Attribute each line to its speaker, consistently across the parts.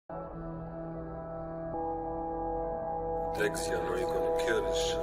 Speaker 1: Dexy, I know you're gonna kill this shit.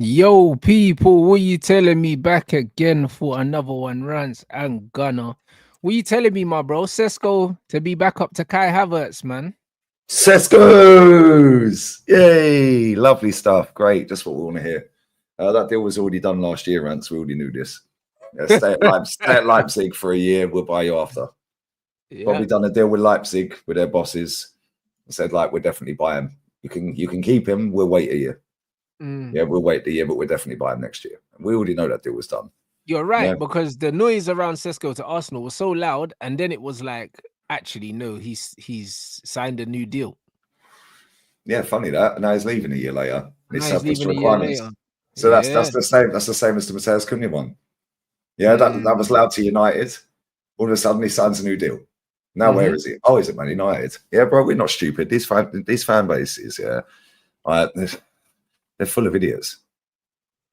Speaker 2: Yo, people, what you telling me? Back again for another one, Rants and Gunner. What you telling me, my bro? SESKO to be back up to Kai Havertz, man.
Speaker 3: SESKOs! Yay! Lovely stuff. Great. Just what we want to hear. That deal was already done last year, Rants. We already knew this. Stay at Leipzig for a year. We'll buy you after.
Speaker 2: Yeah.
Speaker 3: Probably done a deal with Leipzig with their bosses. Said like we'll definitely buy him. You can keep him. We'll wait a year. Yeah, we'll wait the year, but we'll definitely buy him next year. We already know that deal was done.
Speaker 2: You're right, because the noise around SESKO to Arsenal was so loud, and then it was like, actually, no, he's signed a new deal.
Speaker 3: Yeah, funny that. Now he's leaving a year later.
Speaker 2: He's leaving a year later.
Speaker 3: So that's the same. That's the same as the Mateus Cunha one. Yeah, that was loud to United. All of a sudden, he signs a new deal. Now where is he? Oh, he's at Man United. Yeah, bro, we're not stupid. These fan bases, yeah, they're full of idiots.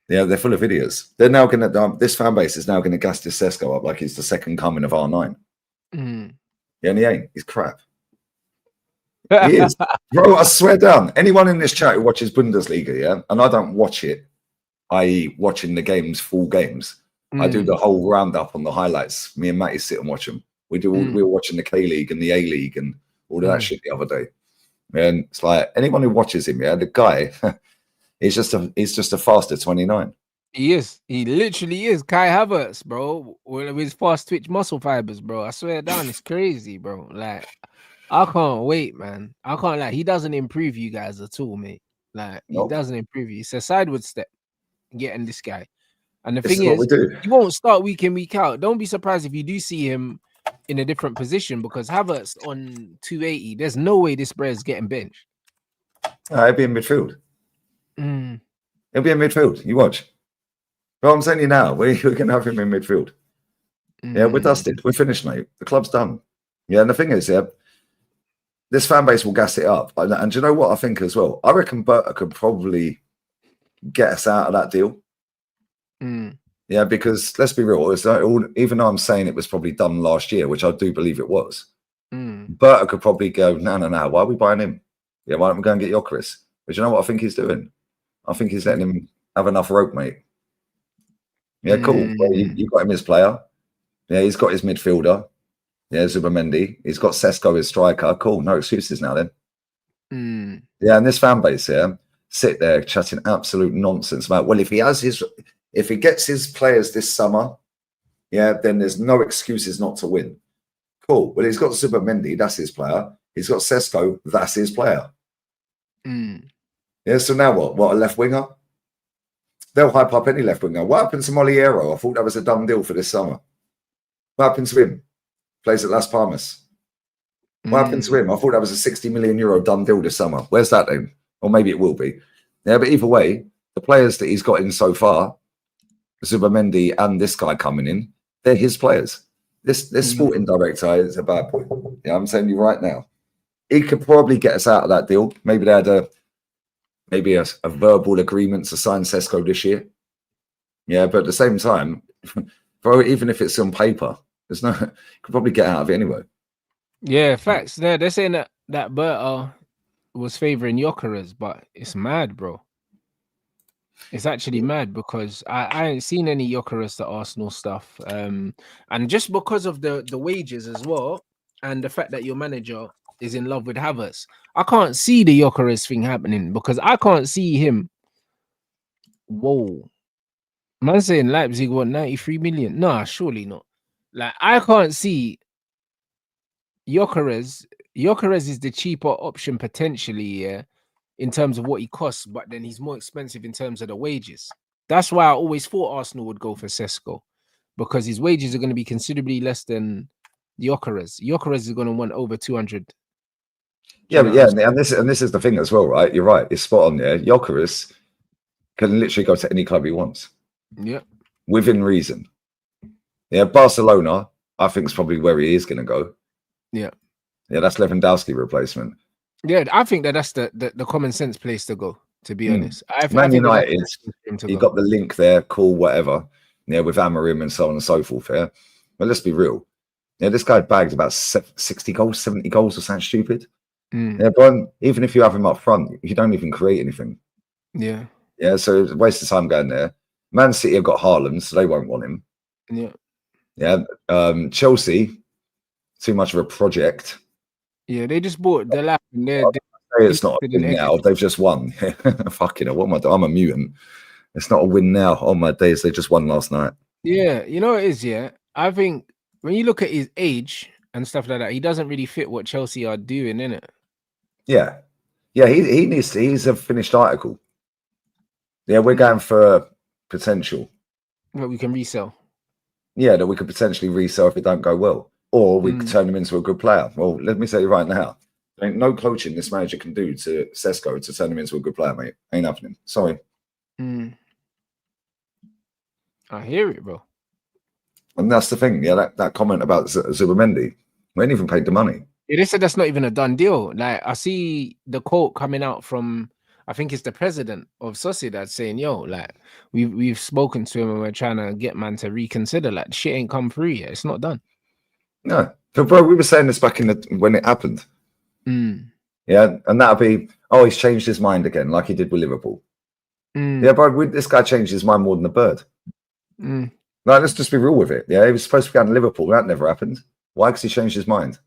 Speaker 3: Yeah, they're full of idiots. They're now going to. This fan base is now going to gas this SESKO up like he's the second coming of R9. Yeah, and he ain't. He's crap. He is, bro. I swear down. Anyone in this chat who watches Bundesliga, yeah, and I don't watch it, i.e., watching the games, full games. I do the whole roundup on the highlights. Me and Matty sit and watch them. We were watching the K League and the A League and all of that shit the other day. And it's like anyone who watches him, the guy, he's just a faster 29.
Speaker 2: He is. He literally is. Kai Havertz, bro, with his fast twitch muscle fibers, bro. I swear down, it's crazy, bro. Like, I can't wait, man. I can't he doesn't improve you guys at all, mate. Like, he doesn't improve you. It's a sideward step getting this guy. And the thing is, he won't start week in, week out. Don't be surprised if you do see him in a different position, because Havertz on 280, there's no way this is getting benched.
Speaker 3: He'll be in midfield. He'll be in midfield. You watch. But I'm saying you now, we can have him in midfield. Yeah, we're dusted. We're finished, mate. The club's done. Yeah, and the thing is, this fan base will gas it up. And do you know what I think as well? I reckon Berta could probably get us out of that deal. Yeah, because let's be real, even though I'm saying it was probably done last year, which I do believe it was, Berta could probably go, no, why are we buying him? Yeah, why don't we go and get Gyökeres? But you know what I think he's doing? I think he's letting him have enough rope, mate. Yeah, cool. Well, you got him as player. Yeah, he's got his midfielder. Yeah, Zubimendi. He's got SESKO as striker. Cool. No excuses now then. Yeah, and this fan base here sit there chatting absolute nonsense about, well, if he gets his players this summer, yeah, then there's no excuses not to win. Cool. Well, he's got Zubimendi, that's his player. He's got SESKO, that's his player. Yeah, so now what? What, a left winger? They'll hype up any left winger. What happened to Moliero? I thought that was a done deal for this summer. What happened to him? Plays at Las Palmas. What happened to him? I thought that was a 60 million euro done deal this summer. Where's that then? Or maybe it will be. Yeah, but either way, the players that he's got in so far, Zubimendi and this guy coming in, they're his players. This sporting director is a bad point. Yeah, I'm telling you right now. He could probably get us out of that deal. Maybe they had a verbal agreement to sign SESKO this year. Yeah, but at the same time, bro, even if it's on paper, there's no, you could probably get out of it anyway. Yeah,
Speaker 2: facts. They're saying that Berta was favouring Gyökeres, but it's mad, bro. It's actually mad because I ain't seen any Gyökeres to Arsenal stuff. And just because of the wages as well, and the fact that your manager is in love with Havertz, I can't see the Gyökeres thing happening because I can't see him. Whoa. Man saying Leipzig want 93 million. Nah, surely not. Like, I can't see Gyökeres. Gyökeres is the cheaper option potentially, yeah, in terms of what he costs, but then he's more expensive in terms of the wages. That's why I always thought Arsenal would go for SESKO, because his wages are going to be considerably less than Gyökeres. Gyökeres is going to want over 200.
Speaker 3: Yeah, but yeah, and this is the thing as well, right? You're right. It's spot on there. Gyökeres can literally go to any club he wants.
Speaker 2: Yeah,
Speaker 3: within reason. Yeah, Barcelona, I think, is probably where he is going to go.
Speaker 2: Yeah,
Speaker 3: that's Lewandowski replacement.
Speaker 2: Yeah, I think that's the common sense place to go. To be honest,
Speaker 3: Man United, you got the link there, cool, whatever. Yeah, with Amorim and so on and so forth. Yeah, but let's be real. Yeah, this guy bagged about 60 goals, 70 goals or something stupid. Yeah, but even if you have him up front, you don't even create anything.
Speaker 2: Yeah,
Speaker 3: so it's a waste of time going there. Man City have got Haaland, so they won't want him. Yeah. Chelsea, too much of a project.
Speaker 2: Yeah, they just bought the lap.
Speaker 3: It's not a win now. They've just won. Fucking hell, what am I doing? I'm a mutant. It's not a win now. On my days, they just won last night.
Speaker 2: Yeah, you know what it is, yeah? I think when you look at his age and stuff like that, he doesn't really fit what Chelsea are doing, innit?
Speaker 3: Yeah. Yeah, he needs to. He's a finished article. Yeah, we're going for potential.
Speaker 2: That we can resell.
Speaker 3: Yeah, that we could potentially resell if it don't go well. Or we could turn him into a good player. Well, let me tell you right now, there ain't no coaching this manager can do to SESKO to turn him into a good player, mate. Ain't happening. Sorry.
Speaker 2: I hear it, bro.
Speaker 3: And that's the thing. Yeah, that comment about Zubimendi, we ain't even paid the money.
Speaker 2: Yeah, they said that's not even a done deal. Like, I see the quote coming out from, I think it's the president of Sociedad saying, yo, like, we've spoken to him and we're trying to get man to reconsider. Like, shit ain't come through yet. It's not done.
Speaker 3: No. But bro, we were saying this back when it happened. Yeah, and that'll be, he's changed his mind again, like he did with Liverpool. Yeah, bro, this guy changed his mind more than a bird. Like, let's just be real with it. Yeah, he was supposed to be going to Liverpool. That never happened. Why? Because he changed his mind.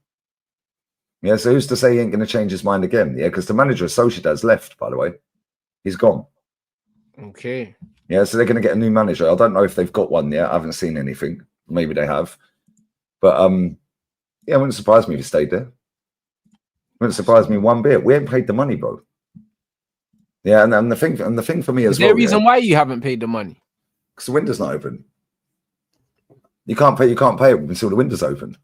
Speaker 3: Yeah, so who's to say he ain't going to change his mind again? Yeah, because the manager of Sociedad's left, by the way. He's gone.
Speaker 2: Okay.
Speaker 3: Yeah, so they're going to get a new manager. I don't know if they've got one yet. I haven't seen anything. Maybe they have. But, yeah, it wouldn't surprise me if he stayed there. Wouldn't surprise me one bit. We ain't paid the money, bro. Yeah, and the thing for me as well.
Speaker 2: Is there a reason why you haven't paid the money?
Speaker 3: Because the window's not open. You can't pay it until the window's open.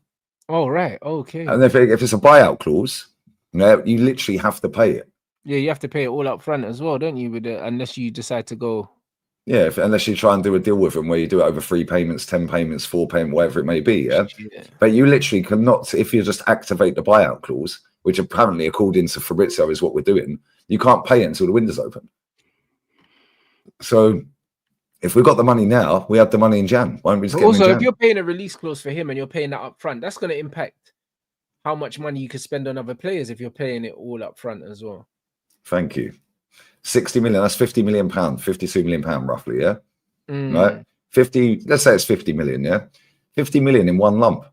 Speaker 2: Oh, right. Okay.
Speaker 3: And if it's a buyout clause, you literally have to pay it.
Speaker 2: Yeah, you have to pay it all up front as well, don't you? With it, unless you decide to go.
Speaker 3: Yeah, unless you try and do a deal with them where you do it over 3 payments, 10 payments, 4 payments, whatever it may be. Yeah? But you literally cannot, if you just activate the buyout clause, which apparently, according to Fabrizio, is what we're doing, you can't pay it until the window's open. So if we've got the money now, we have the money in Jan. Why don't we just get
Speaker 2: also,
Speaker 3: it in Jan?
Speaker 2: if you're paying a release clause for him and you're paying that up front, that's going to impact how much money you could spend on other players if you're paying it all up front as well.
Speaker 3: Thank you. 60 million, that's 50 million pounds, 52 million pounds roughly, yeah? Right? 50, let's say it's 50 million, yeah? 50 million in one lump.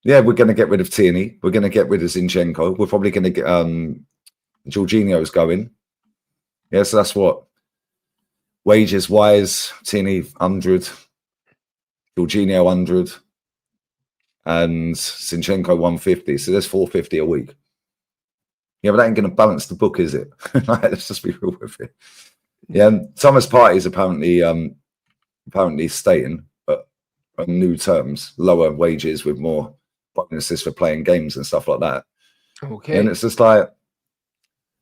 Speaker 3: Yeah, we're going to get rid of Tierney. We're going to get rid of Zinchenko. We're probably going to get Jorginho's going. Yeah, so that's what? Wages-wise, Tierney 100, Jorginho 100, and Zinchenko 150. So there's 450 a week. Yeah, but that ain't going to balance the book, is it? Let's just be real with it. Yeah, Thomas Partey is apparently staying, but on new terms, lower wages with more bonuses for playing games and stuff like that.
Speaker 2: Okay.
Speaker 3: And it's just like,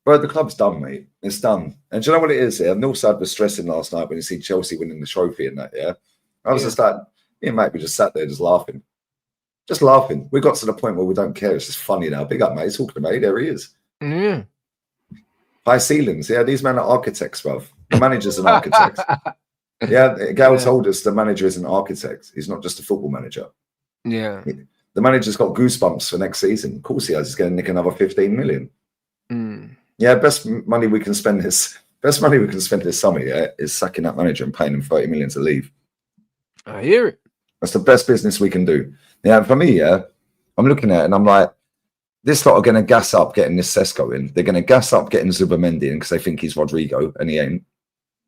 Speaker 3: bro, the club's done, mate. It's done. And do you know what it is here? Northside was stressing last night when you see Chelsea winning the trophy and that, yeah? I was just like, me and mate, we just sat there just laughing. Just laughing. We got to the point where we don't care. It's just funny now. Big up, mate. Talking to me. There he is.
Speaker 2: Yeah.
Speaker 3: High ceilings. Yeah, these men are architects, bruv. The manager's an architect. Yeah, Gail told us the manager is an architect. He's not just a football manager.
Speaker 2: Yeah.
Speaker 3: The manager's got goosebumps for next season. Of course he has. He's going to nick another 15 million. Yeah, best money we can spend this summer, yeah, is sacking that manager and paying him 30 million to leave.
Speaker 2: I hear it.
Speaker 3: That's the best business we can do. Yeah, for me, yeah, I'm looking at it and I'm like, this lot are going to gas up getting this SESKO in. They're going to gas up getting Zubimendi in because they think he's Rodrigo and he ain't,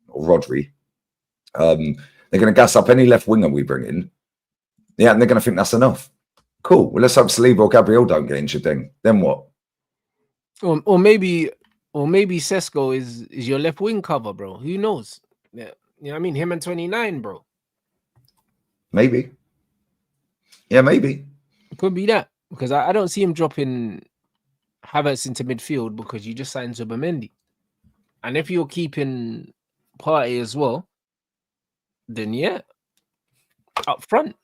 Speaker 3: or Rodri. They're going to gas up any left winger we bring in. Yeah, and they're going to think that's enough. Cool. Well, let's hope Saliba or Gabriel don't get injured then what?
Speaker 2: Or maybe SESKO is your left wing cover, bro. Who knows? Yeah, you know what I mean? Him and 29, bro.
Speaker 3: Maybe. Yeah, maybe.
Speaker 2: It could be that. Because I don't see him dropping Havertz into midfield because you just signed Zubimendi. And if you're keeping Partey as well, then yeah, up front.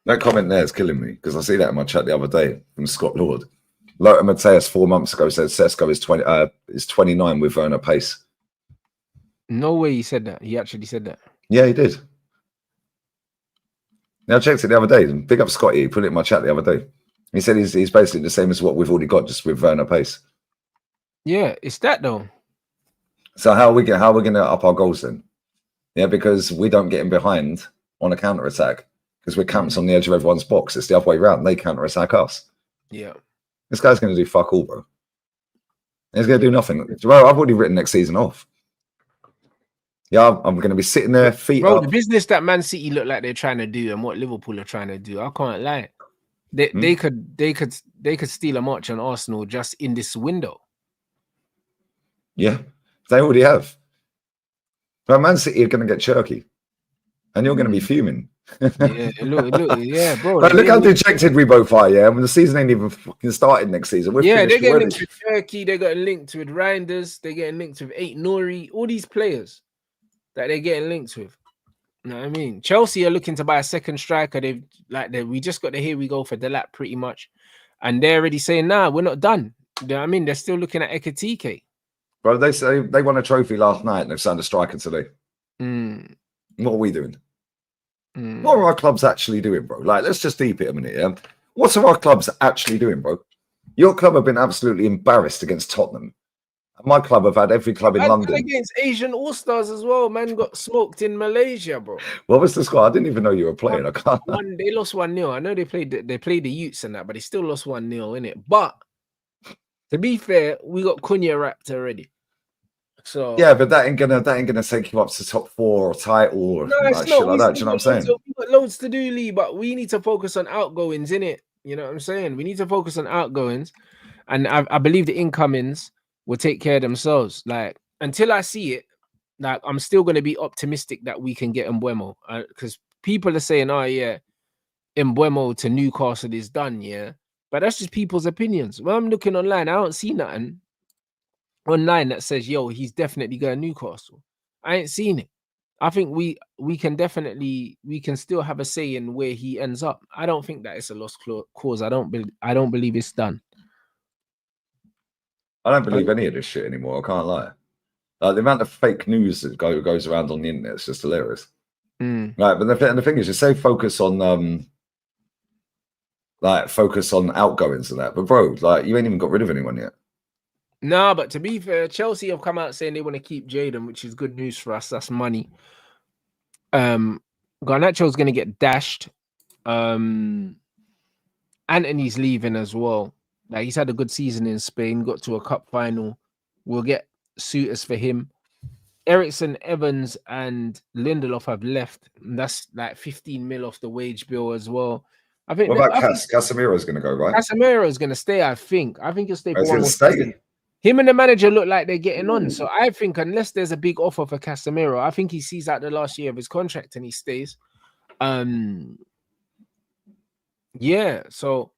Speaker 3: That comment there is killing me because I see that in my chat the other day from Scott Lord. Lothar Matthäus 4 months ago said SESKO is 29 with Werner Pace.
Speaker 2: No way he said that. He actually said that.
Speaker 3: Yeah, he did. Now I checked it the other day. Big up Scotty. He put it in my chat the other day. He said he's basically the same as what we've already got, just with Werner Pace.
Speaker 2: Yeah, it's that though.
Speaker 3: So how are we going to up our goals then? Yeah, because we don't get in behind on a counter attack because we're camped on the edge of everyone's box. It's the other way around. They counter attack us.
Speaker 2: Yeah.
Speaker 3: This guy's going to do fuck all, bro. He's going to do nothing. Bro, I've already written next season off. Yeah, I'm going to be sitting there, feet up.
Speaker 2: The business that Man City look like they're trying to do and what Liverpool are trying to do, I can't lie. They could steal a march on Arsenal just in this window.
Speaker 3: Yeah, they already have. But Man City are going to get chirky, and you're going to be fuming.
Speaker 2: Yeah, look, yeah, bro.
Speaker 3: But look how dejected we both are. Yeah, when the season ain't even fucking started next season.
Speaker 2: They're getting linked with Turkey. They're getting linked with Reinders. They're getting linked with Eight Nori. All these players that they're getting linked with. You know what I mean? Chelsea are looking to buy a second striker. We just got the here we go for Delap pretty much. And they're already saying, nah, we're not done. You know what I mean? They're still looking at Ekitike.
Speaker 3: Bro, they say they won a trophy last night and they've signed a striker today. What are we doing? What are our clubs actually doing, bro? Like, let's just deep it a minute, yeah? What are our clubs actually doing, bro? Your club have been absolutely embarrassed against Tottenham. My club have had every club in
Speaker 2: Man
Speaker 3: London.
Speaker 2: against Asian All-Stars as well. Man got smoked in Malaysia, bro.
Speaker 3: What was the score? I didn't even know you were playing. I can't.
Speaker 2: They lost 1-0. I know they played the Utes and that, but they still lost 1-0 in it. But to be fair, we got Cunha wrapped already. So
Speaker 3: Yeah, but that ain't gonna take you up to top 4 or title or
Speaker 2: no,
Speaker 3: like shit like that. Do you know what I'm saying?
Speaker 2: We've got loads to do, Lee, but we need to focus on outgoings, innit? You know what I'm saying? We need to focus on outgoings, and I believe the incomings will take care of themselves. Like until I see it, like I'm still going to be optimistic that we can get Mbeumo, because people are saying, "Oh yeah, Mbeumo to Newcastle is done." Yeah, but that's just people's opinions. When I'm looking online, I don't see nothing online that says, "Yo, he's definitely going to Newcastle." I ain't seen it. I think we can still have a say in where he ends up. I don't think that it's a lost cause. I don't believe it's done.
Speaker 3: I don't believe any of this shit anymore. I can't lie. Like the amount of fake news that goes around on the internet is just hilarious. Right, but the thing is, you say focus on outgoings and that, but bro, like you ain't even got rid of anyone yet.
Speaker 2: No, but to be fair, Chelsea have come out saying they want to keep Jaden, which is good news for us. That's money. Garnacho's going to get dashed. Anthony's leaving as well. Like he's had a good season in Spain, got to a cup final. We'll get suitors for him. Ericsson, Evans, and Lindelof have left. And that's like 15 mil off the wage bill as well. I think.
Speaker 3: What about Casemiro's going to go, right?
Speaker 2: Casemiro's going to stay. I think he'll stay for one more
Speaker 3: stay.
Speaker 2: season. Him and the manager look like they're getting on. So I think unless there's a big offer for Casemiro, I think he sees out the last year of his contract and he stays. Yeah, so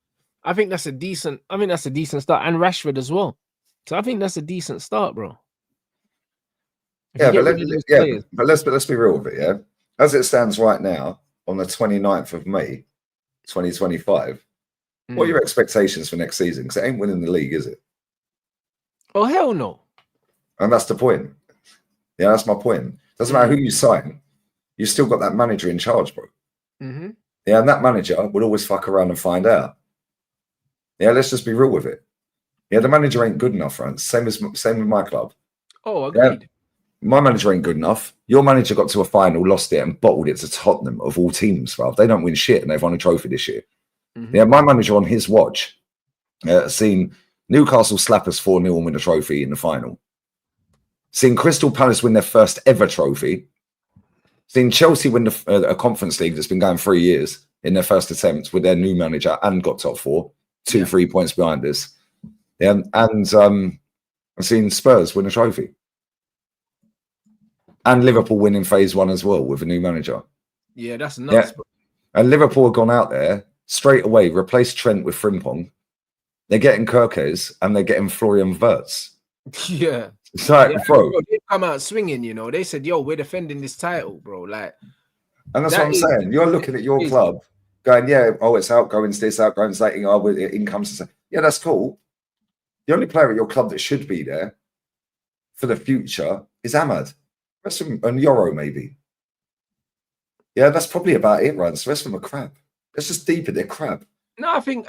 Speaker 2: I think that's a decent start. And Rashford as well. So I think that's a decent start, bro.
Speaker 3: Yeah, but let's be real with it, yeah. As it stands right now, on the 29th of May, 2025, what are your expectations for next season? Because it ain't winning the league, is it?
Speaker 2: Oh, hell no.
Speaker 3: And that's the point. Yeah, that's my point. Doesn't matter who you sign, you still got that manager in charge, bro. Yeah, and that manager would always fuck around and find out. Yeah, let's just be real with it. Yeah, the manager ain't good enough, Rants. Same with my club.
Speaker 2: Oh, agreed.
Speaker 3: Yeah, my manager ain't good enough. Your manager got to a final, lost it, and bottled it to Tottenham of all teams, bro. They don't win shit, and they've won a trophy this year. Yeah, my manager on his watch seen Newcastle slap us 4-0 and win a trophy in the final. Seen Crystal Palace win their first ever trophy. Seen Chelsea win a Conference League that's been going 3 years in their first attempt with their new manager and got top 4, 3 points behind us. Yeah, and I've seen Spurs win a trophy. And Liverpool winning phase 1 as well with a new manager.
Speaker 2: Yeah, that's nuts.
Speaker 3: Yeah. And Liverpool have gone out there straight away, replaced Trent with Frimpong. They're getting Kirkes and they're getting Florian Wirtz.
Speaker 2: Yeah.
Speaker 3: It's like, bro.
Speaker 2: They come out swinging, you know. They said, yo, we're defending this title, bro. Like,
Speaker 3: and that's what I'm saying. You're looking at your club going, yeah, oh, it's outgoings this, outgoings that, oh, incomes. Yeah, that's cool. The only player at your club that should be there for the future is Ahmad. Rest of them, and Yoro, maybe. Yeah, that's probably about it, Rance. The rest of them are crap. Let's just deepen they're crap.
Speaker 2: No, I think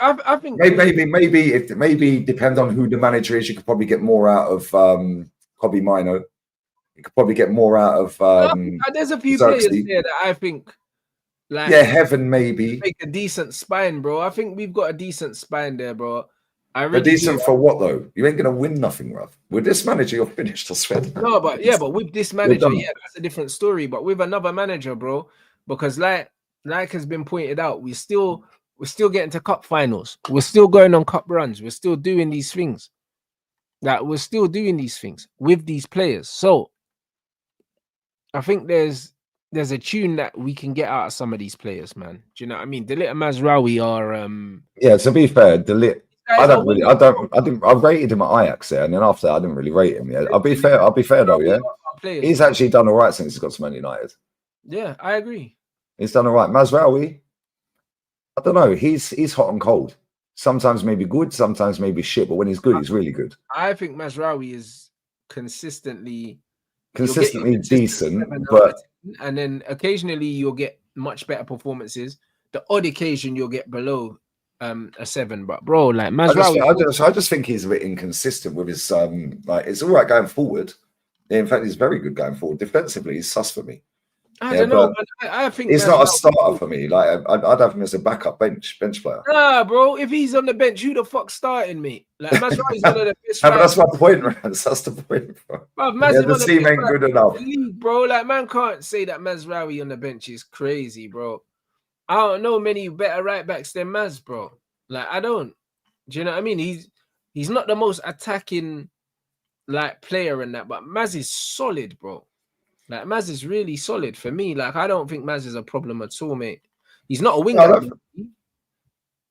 Speaker 3: maybe depend on who the manager is. You could probably get more out of Kobe Mino. You could probably get more out of.
Speaker 2: There's a few players there that I think, like,
Speaker 3: Heaven maybe
Speaker 2: make a decent spine, bro. I think we've got a decent spine there, bro.
Speaker 3: But decent for what though? You ain't gonna win nothing, Ruff. With this manager, you're finished. I swear.
Speaker 2: No, but with this manager, that's a different story. But with another manager, bro, because like has been pointed out, we're still getting to cup finals. We're still going on cup runs. We're still doing these things. Like we're still doing these things with these players. So I think there's a tune that we can get out of some of these players, man. Do you know what I mean? Delit and Mazraoui are
Speaker 3: yeah, to be fair, Delit. I rated him at Ajax there, and then after that, I didn't really rate him. Yeah, I'll be fair though. Yeah, he's actually done all right since he's got to Man United.
Speaker 2: Yeah, I agree.
Speaker 3: He's done all right. Mazraoui, I don't know. He's hot and cold. Sometimes maybe good, sometimes maybe shit. But when he's good, he's really good.
Speaker 2: I think Mazraoui is consistently
Speaker 3: decent, but
Speaker 2: and then occasionally you'll get much better performances. The odd occasion you'll get below a 7. But bro, like
Speaker 3: I
Speaker 2: Mazraoui,
Speaker 3: just think he's a bit inconsistent with his like. It's all right going forward. In fact, he's very good going forward. Defensively, he's sus for me.
Speaker 2: I don't know, but I think
Speaker 3: he's not a
Speaker 2: Mazraoui,
Speaker 3: starter for me. Like I'd have him as a backup bench player.
Speaker 2: Nah, bro. If he's on the bench, who the fuck starting me? Like Mazraoui's one of the best.
Speaker 3: No, but that's my point, Rants. That's the point, bro.
Speaker 2: Yeah,
Speaker 3: the team ain't good enough,
Speaker 2: league, bro. Like man can't say that Mazraoui on the bench is crazy, bro. I don't know many better right backs than Maz, bro. Like I don't. Do you know what I mean? He's not the most attacking like player in that, but Maz is solid, bro. Like Maz is really solid for me. Like I don't think Maz is a problem at all, mate. He's not a winger.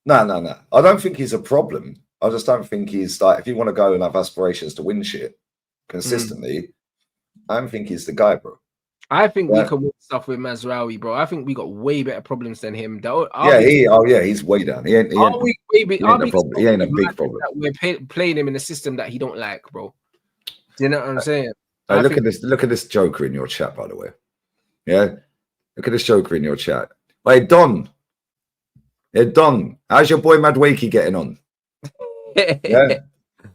Speaker 3: No. I don't think he's a problem. I just don't think he's like, if you want to go and have aspirations to win shit consistently, I don't think he's the guy, bro.
Speaker 2: I think we can win stuff with Mazraoui, bro. I think we got way better problems than him.
Speaker 3: He's way down. He ain't a big problem.
Speaker 2: We're playing him in a system that he don't like, bro. Do you know what I'm saying?
Speaker 3: Hey, look at this joker in your chat, by the way. Yeah, look at this joker in your chat. Hey, Don. Yeah, Don. How's your boy Madwakey getting on? Yeah.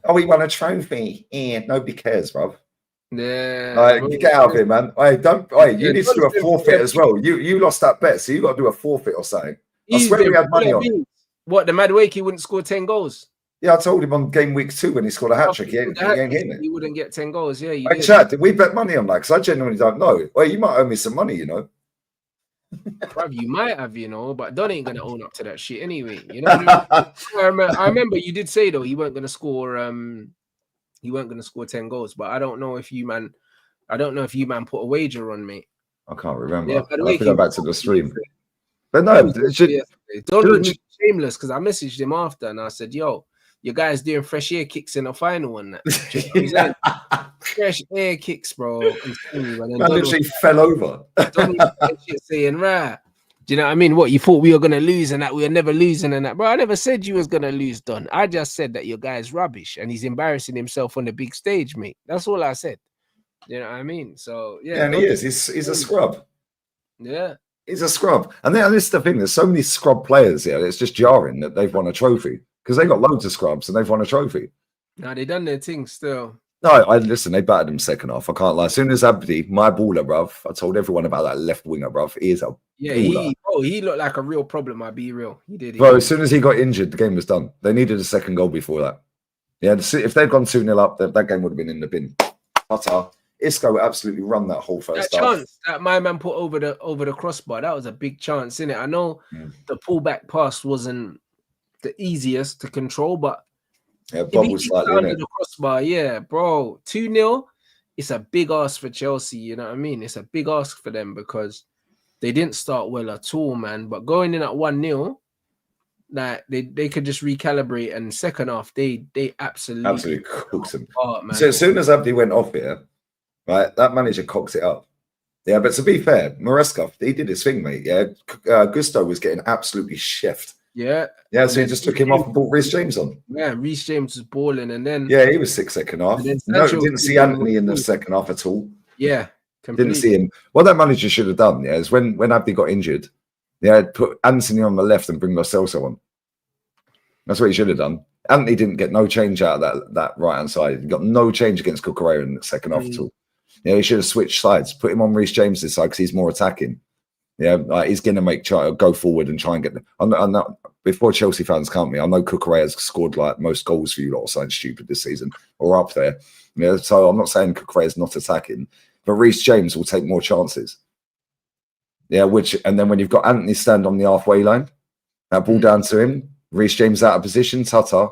Speaker 3: Oh, he won a trophy. Yeah, nobody cares, bro.
Speaker 2: Yeah.
Speaker 3: Get out of here, man. Hey, you need to do a forfeit as well. You lost that bet, so you got to do a forfeit or something. I swear we had money on it.
Speaker 2: What, the Madwakey wouldn't score 10 goals?
Speaker 3: Yeah, I told him on game week 2 when he scored a hat-trick. He ain't hitting it.
Speaker 2: He wouldn't get 10 goals. Yeah,
Speaker 3: Chad, did we bet money on that? Because I genuinely don't know. Well, you might owe me some money, you know.
Speaker 2: Bruv, you might have, you know, but Don ain't gonna own up to that shit anyway. You know what I mean? I remember you did say though he weren't gonna score 10 goals, but I don't know if you man put a wager on me.
Speaker 3: I can't remember.
Speaker 2: Yeah,
Speaker 3: I have to go back to the stream. But no,
Speaker 2: Don was shameless because I messaged him after and I said, yo, your guy's doing fresh air kicks in the final and that. Fresh air kicks, bro.
Speaker 3: Man literally fell over.
Speaker 2: Saying, right. Do you know what I mean? What, you thought we were gonna lose and that we were never losing and that, bro? I never said you was gonna lose, Don. I just said that your guy's rubbish and he's embarrassing himself on the big stage, mate. That's all I said. You know what I mean? So yeah,
Speaker 3: and he is. He's a scrub.
Speaker 2: Yeah,
Speaker 3: he's a scrub. And this is the thing. There's so many scrub players here. It's just jarring that they've won a trophy because they got loads of scrubs and they've won a trophy.
Speaker 2: No, they done their thing still.
Speaker 3: No, listen, they battered him second half. I can't lie. As soon as Abdi, my baller, bruv, I told everyone about that left winger, bruv. He is a baller.
Speaker 2: He looked like a real problem. I'll be real. He did.
Speaker 3: Bro, as soon as he got injured, the game was done. They needed a second goal before that. Yeah, if they'd gone 2-0 up, that game would have been in the bin. Isco absolutely run that whole first half.
Speaker 2: Chance that my man put over the crossbar, that was a big chance, innit? I know the pullback pass wasn't the easiest to control, but
Speaker 3: yeah, bubble slightly in
Speaker 2: the crossbar, yeah, bro. 2-0, it's a big ask for Chelsea, you know what I mean? It's a big ask for them because they didn't start well at all, man. But going in at 1-0, like they could just recalibrate, and second half they absolutely
Speaker 3: cooked them. So as soon as Abdi went off here, right, that manager cocks it up. Yeah, but to be fair, Maresca, he did his thing, mate. Yeah, Gusto was getting absolutely shifted.
Speaker 2: Yeah.
Speaker 3: So he just took him off and brought Reece James on.
Speaker 2: Yeah, Reece James was balling, and then
Speaker 3: he was sick second half. No, didn't see Anthony in the second half at all.
Speaker 2: Yeah, completely.
Speaker 3: Didn't see him. What that manager should have done, is when Abdi got injured, put Anthony on the left and bring Lo Celso on. That's what he should have done. Anthony didn't get no change out of that right hand side. He got no change against Cucurella in the second half at all. Yeah, he should have switched sides. Put him on Reece James' side because he's more attacking. Yeah, he's going to go forward and try and get. I'm not, before Chelsea fans count me, I know Cucurella's scored like most goals for you lot or something stupid this season or up there. Yeah, so I'm not saying Cucurella's not attacking, but Reece James will take more chances. Yeah, and then when you've got Anthony stand on the halfway line, that ball down to him, Reece James out of position, Tata.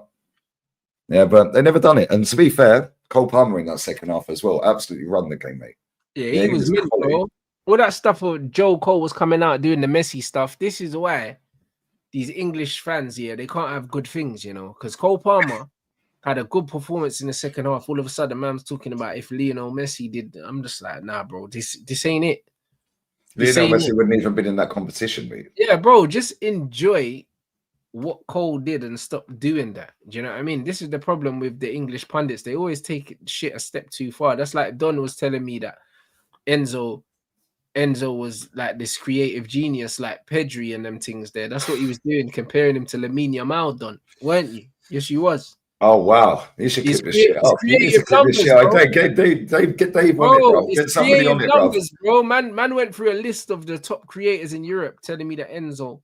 Speaker 3: Yeah, but they never done it. And to be fair, Cole Palmer in that second half as well absolutely run the game, mate.
Speaker 2: Yeah, he was good, bro. All that stuff of Joe Cole was coming out doing the messy stuff. This is why these English fans here, they can't have good things, you know, because Cole Palmer had a good performance in the second half. All of a sudden, man's talking about if Lionel Messi did. I'm just like, nah, bro, this ain't it.
Speaker 3: Lionel Messi wouldn't even been in that competition, mate.
Speaker 2: Yeah, bro, just enjoy what Cole did and stop doing that. Do you know what I mean? This is the problem with the English pundits. They always take shit a step too far. That's like Don was telling me that Enzo Enzo was like this creative genius, like Pedri and them things there. That's what he was doing, comparing him to Lamine Yamal, done, weren't you? Yes, you was.
Speaker 3: Oh wow, you should
Speaker 2: It's,
Speaker 3: clip this shit
Speaker 2: it's
Speaker 3: up. You need
Speaker 2: creative
Speaker 3: to clip this shit
Speaker 2: numbers,
Speaker 3: up.
Speaker 2: bro.
Speaker 3: Get Dave on it,
Speaker 2: Bro,
Speaker 3: bro.
Speaker 2: it's
Speaker 3: Get somebody on
Speaker 2: creative
Speaker 3: it, bro.
Speaker 2: numbers, bro. Man went through a list of the top creators in Europe, telling me that Enzo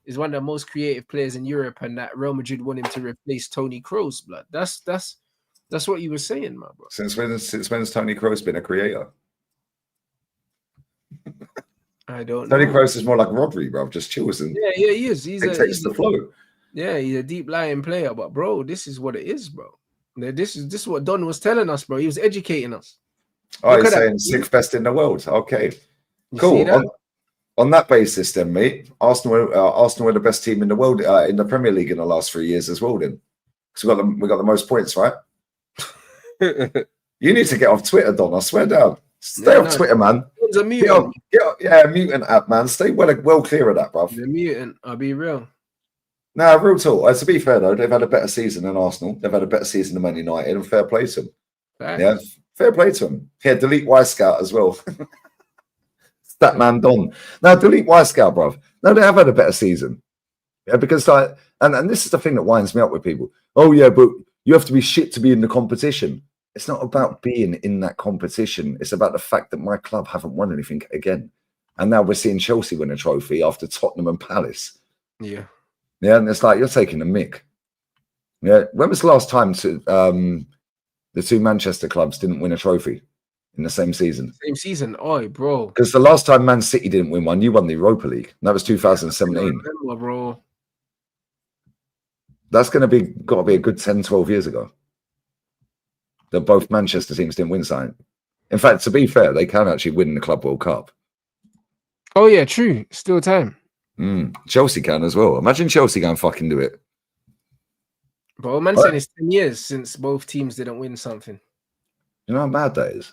Speaker 2: is one of the most creative players in Europe, and that Real Madrid want him to replace Toni Kroos. Blood. That's what you were saying, my bro.
Speaker 3: Since when's Toni Kroos been a creator?
Speaker 2: I don't
Speaker 3: Toni
Speaker 2: know.
Speaker 3: Kroos is more like Rodri, bro. Just chills and
Speaker 2: Yeah, he is. He's
Speaker 3: the flow.
Speaker 2: Yeah, he's a deep lying player, but bro, this is what it is, bro. This is what Don was telling us, bro. He was educating us.
Speaker 3: Oh, he's saying sixth best in the world. Okay, cool. On that basis, then, mate, Arsenal were the best team in the world in the Premier League in the last 3 years as well. Then, because we got the most points, right? You need to get off Twitter, Don. I swear down. Stay off Twitter, man.
Speaker 2: A mutant.
Speaker 3: Mutant app, man. Stay well clear of that, bro.
Speaker 2: The mutant. I'll be real.
Speaker 3: Now, real talk. To be fair though, they've had a better season than Arsenal. They've had a better season than Man United, and fair play to them. Thanks. Yeah, fair play to them. Yeah, delete Wisecout as well. That man Don. Now delete Wisecout, bruv. No, they have had a better season. Yeah, because and this is the thing that winds me up with people. Oh yeah, but you have to be shit to be in the competition. It's not about being in that competition. It's about the fact that my club haven't won anything again. And now we're seeing Chelsea win a trophy after Tottenham and Palace.
Speaker 2: Yeah.
Speaker 3: Yeah, and it's like you're taking a mick. Yeah. When was the last time the two Manchester clubs didn't win a trophy in the same season?
Speaker 2: Same season, oi, bro.
Speaker 3: Because the last time Man City didn't win one, you won the Europa League. And that was 2017.
Speaker 2: Remember, bro.
Speaker 3: That's got to be a good 10, 12 years ago. That both Manchester teams didn't win something. In fact, to be fair, they can actually win the Club World Cup.
Speaker 2: Oh yeah, true. Still time.
Speaker 3: Chelsea can as well. Imagine Chelsea can fucking do it.
Speaker 2: Bro, man saying it's 10 years since both teams didn't win something.
Speaker 3: You know how bad that is?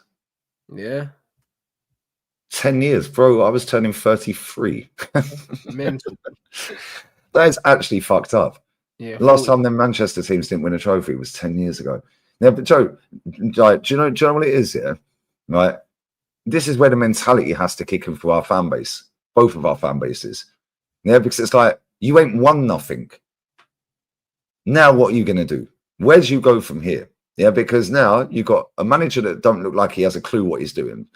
Speaker 2: Yeah.
Speaker 3: 10 years, bro. I was turning 33.
Speaker 2: Mental.
Speaker 3: That is actually fucked up.
Speaker 2: Yeah.
Speaker 3: The last time the Manchester teams didn't win a trophy was 10 years ago. Yeah, but Joe, like, do you know what it is here? Right? This is where the mentality has to kick in for our fan base, both of our fan bases. Yeah, because it's like, you ain't won nothing. Now what are you going to do? Where do you go from here? Yeah, because now you've got a manager that don't look like he has a clue what he's doing.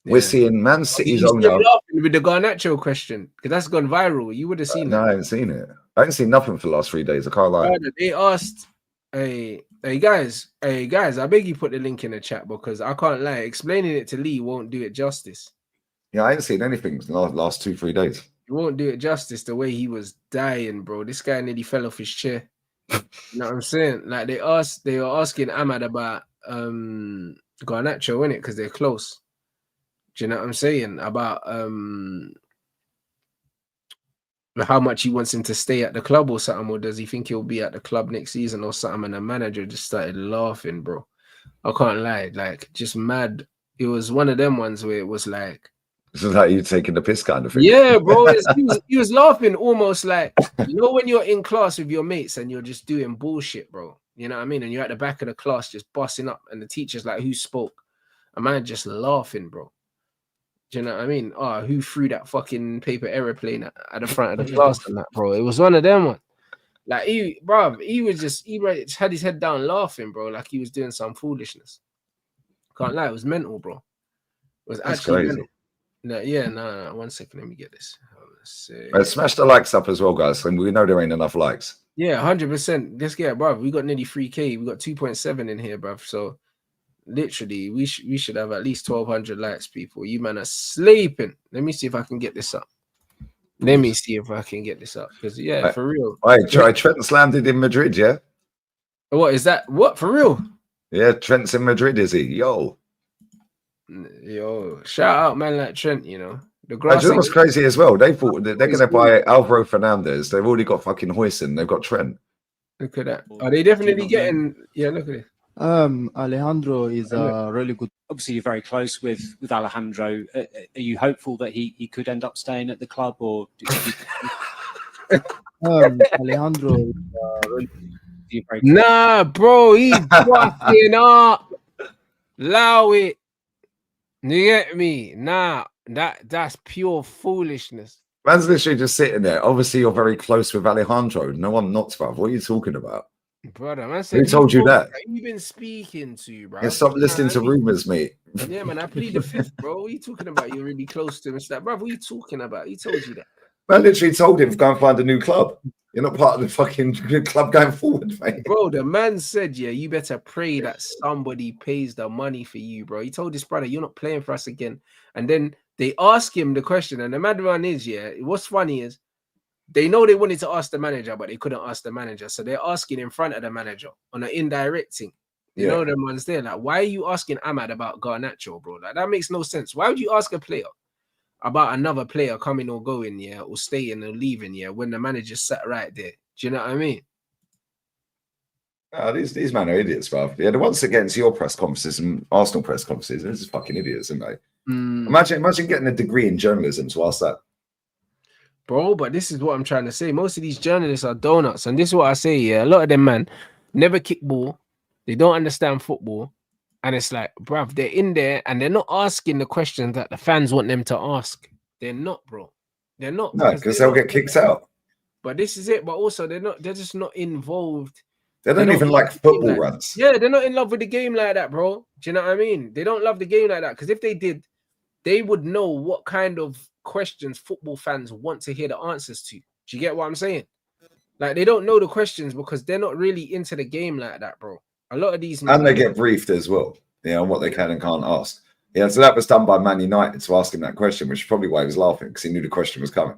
Speaker 3: Yeah. We're seeing Man City's own now.
Speaker 2: Laughing with the Garnacho question, because that's gone viral. You would have seen
Speaker 3: it. No, I haven't seen it. I haven't seen nothing for the last 3 days. I can't lie.
Speaker 2: They asked, hey guys, I beg you put the link in the chat because I can't lie. Explaining it to Lee won't do it justice.
Speaker 3: Yeah, I ain't seen anything in the last 2-3 days.
Speaker 2: It won't do it justice the way he was dying, bro. This guy nearly fell off his chair. You know what I'm saying? Like they were asking Ahmad about Garnacho, innit? Because they're close. Do you know what I'm saying? About how much he wants him to stay at the club or something, or does he think he'll be at the club next season or something? And the manager just started laughing, bro. I can't lie, like just mad. It was one of them ones where it was like,
Speaker 3: this is like you taking the piss kind of thing.
Speaker 2: Yeah, bro. He was laughing almost like, you know, when you're in class with your mates and you're just doing bullshit, bro. You know what I mean? And you're at the back of the class just busting up, and the teacher's like, "Who spoke?" A man just laughing, bro. Do you know what I mean? Oh, who threw that fucking paper aeroplane at the front of the class and that, bro? It was one of them ones. Like he had his head down laughing, bro, like he was doing some foolishness. Can't lie, it was mental, bro. It was
Speaker 3: That's
Speaker 2: actually
Speaker 3: crazy.
Speaker 2: mental. No. 1 second, let me get this.
Speaker 3: Smash the likes up as well, guys. And we know there ain't enough likes.
Speaker 2: Yeah, 100%. Let's get it, bro. We got nearly 3K. We got 2.7 in here, bro. So literally, we should have at least 1,200 likes, people. You man are sleeping. Let me see if I can get this up. Because yeah, for real.
Speaker 3: All right, Trent's landed in Madrid, yeah.
Speaker 2: What is that? What, for real?
Speaker 3: Yeah, Trent's in Madrid, is he? Yo,
Speaker 2: shout out man like Trent. You know the
Speaker 3: grass. You know what's crazy as well? They thought they're going to buy Alvaro Fernandez. They've already got fucking Huijsen. They've got Trent.
Speaker 2: Look at that. Are they definitely getting? Yeah, look at it.
Speaker 4: Alejandro is really good. Obviously, you're very close with Alejandro. Are you hopeful that he could end up staying at the club, or
Speaker 2: Alejandro is really very nah, bro, he's fucking up. Allow it. You get me? Nah, That's pure foolishness.
Speaker 3: Man's literally just sitting there. Obviously, you're very close with Alejandro. No, I'm not, bruv. What are you talking about?
Speaker 2: Brother, man said,
Speaker 3: Who told you that?
Speaker 2: Who you been speaking to, bro?
Speaker 3: Yeah, stop listening to rumors, mate.
Speaker 2: Yeah, man, I plead the fifth, bro. What are you talking about? You're really close to him. It's like, bro, what are you talking about? He told you that.
Speaker 3: Man literally told him, go and find a new club. You're not part of the fucking club going forward, mate.
Speaker 2: Bro, the man said, yeah, you better pray that somebody pays the money for you, bro. He told his brother, you're not playing for us again. And then they ask him the question. And the mad one is, yeah, what's funny is they know they wanted to ask the manager, but they couldn't ask the manager. So they're asking in front of the manager on an indirect thing. You know them ones there. Like, why are you asking Ahmad about Garnacho, bro? Like, that makes no sense. Why would you ask a player about another player coming or going, yeah, or staying or leaving, yeah, when the manager sat right there? Do you know what I mean?
Speaker 3: These men are idiots, bruv. Yeah, the ones that get into your press conferences and Arsenal press conferences, they're just fucking idiots, aren't they? Imagine getting a degree in journalism to ask that.
Speaker 2: Bro, but this is what I'm trying to say. Most of these journalists are donuts. And this is what I say, yeah. A lot of them, man, never kick ball. They don't understand football. And it's like, bruv, they're in there and they're not asking the questions that the fans want them to ask. They're not, bro. They're not.
Speaker 3: No, because they'll get kicked out.
Speaker 2: But this is it. But also, they're just not involved.
Speaker 3: They don't even like football runs.
Speaker 2: Yeah, they're not in love with the game like that, bro. Do you know what I mean? They don't love the game like that. Because if they did, they would know what kind of questions football fans want to hear the answers to. Do you get what I'm saying? Like, they don't know the questions because they're not really into the game like that, bro. A lot of these men,
Speaker 3: and they get briefed as well, on what they can and can't ask. Yeah, so that was done by Man United to ask him that question, which is probably why he was laughing, because he knew the question was coming.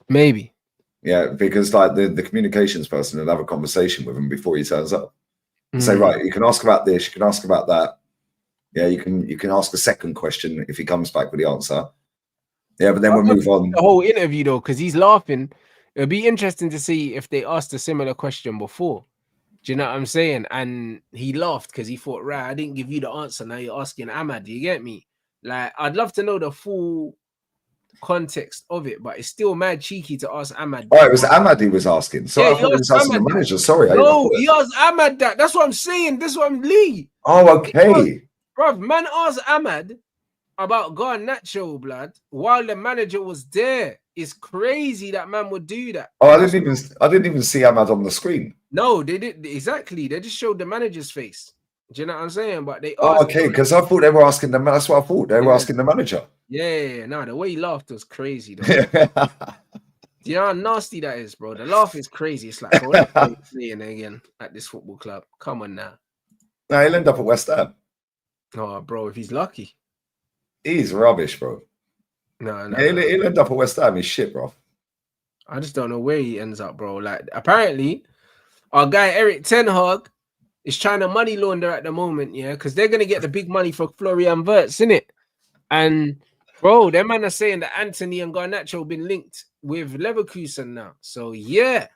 Speaker 2: Maybe.
Speaker 3: Yeah, because like the communications person would have a conversation with him before he turns up. Say, right, you can ask about this, you can ask about that. Yeah, you can ask a second question if he comes back with the answer. Yeah, but then we'll move on.
Speaker 2: The whole interview though, because he's laughing. It'll be interesting to see if they asked a similar question before. Do you know what I'm saying? And he laughed because he thought, right, I didn't give you the answer. Now you're asking Ahmad. Do you get me? Like, I'd love to know the full context of it, but it's still mad cheeky to ask Ahmad.
Speaker 3: Oh, it was Ahmad he was asking. So I thought he was asking the manager. Sorry.
Speaker 2: No, he asked Ahmad that. That's what I'm saying. This one, Lee.
Speaker 3: Oh, okay.
Speaker 2: Bruv, man asked Ahmad about Garnacho, blood, while the manager was there. It's crazy that man would do that.
Speaker 3: Oh, I didn't even see Ahmad on the screen.
Speaker 2: No, they did exactly. They just showed the manager's face. Do you know what I'm saying? But they
Speaker 3: okay, because I thought they were asking them. That's what I thought. They were asking the manager.
Speaker 2: Yeah. No, the way he laughed was crazy, though. Do you know how nasty that is, bro? The laugh is crazy. It's like, bro, they're playing again at this football club. Come on now.
Speaker 3: No, he'll end up at West Ham.
Speaker 2: Oh, bro, if he's lucky.
Speaker 3: He's rubbish, bro.
Speaker 2: No.
Speaker 3: He'll end up at West Ham. He's shit, bro.
Speaker 2: I just don't know where he ends up, bro. Like, apparently, our guy Eric Ten Hag is trying to money launder at the moment, yeah, because they're gonna get the big money for Florian Wirtz, innit? And bro, them man are saying that Anthony and Garnacho have been linked with Leverkusen now. So yeah,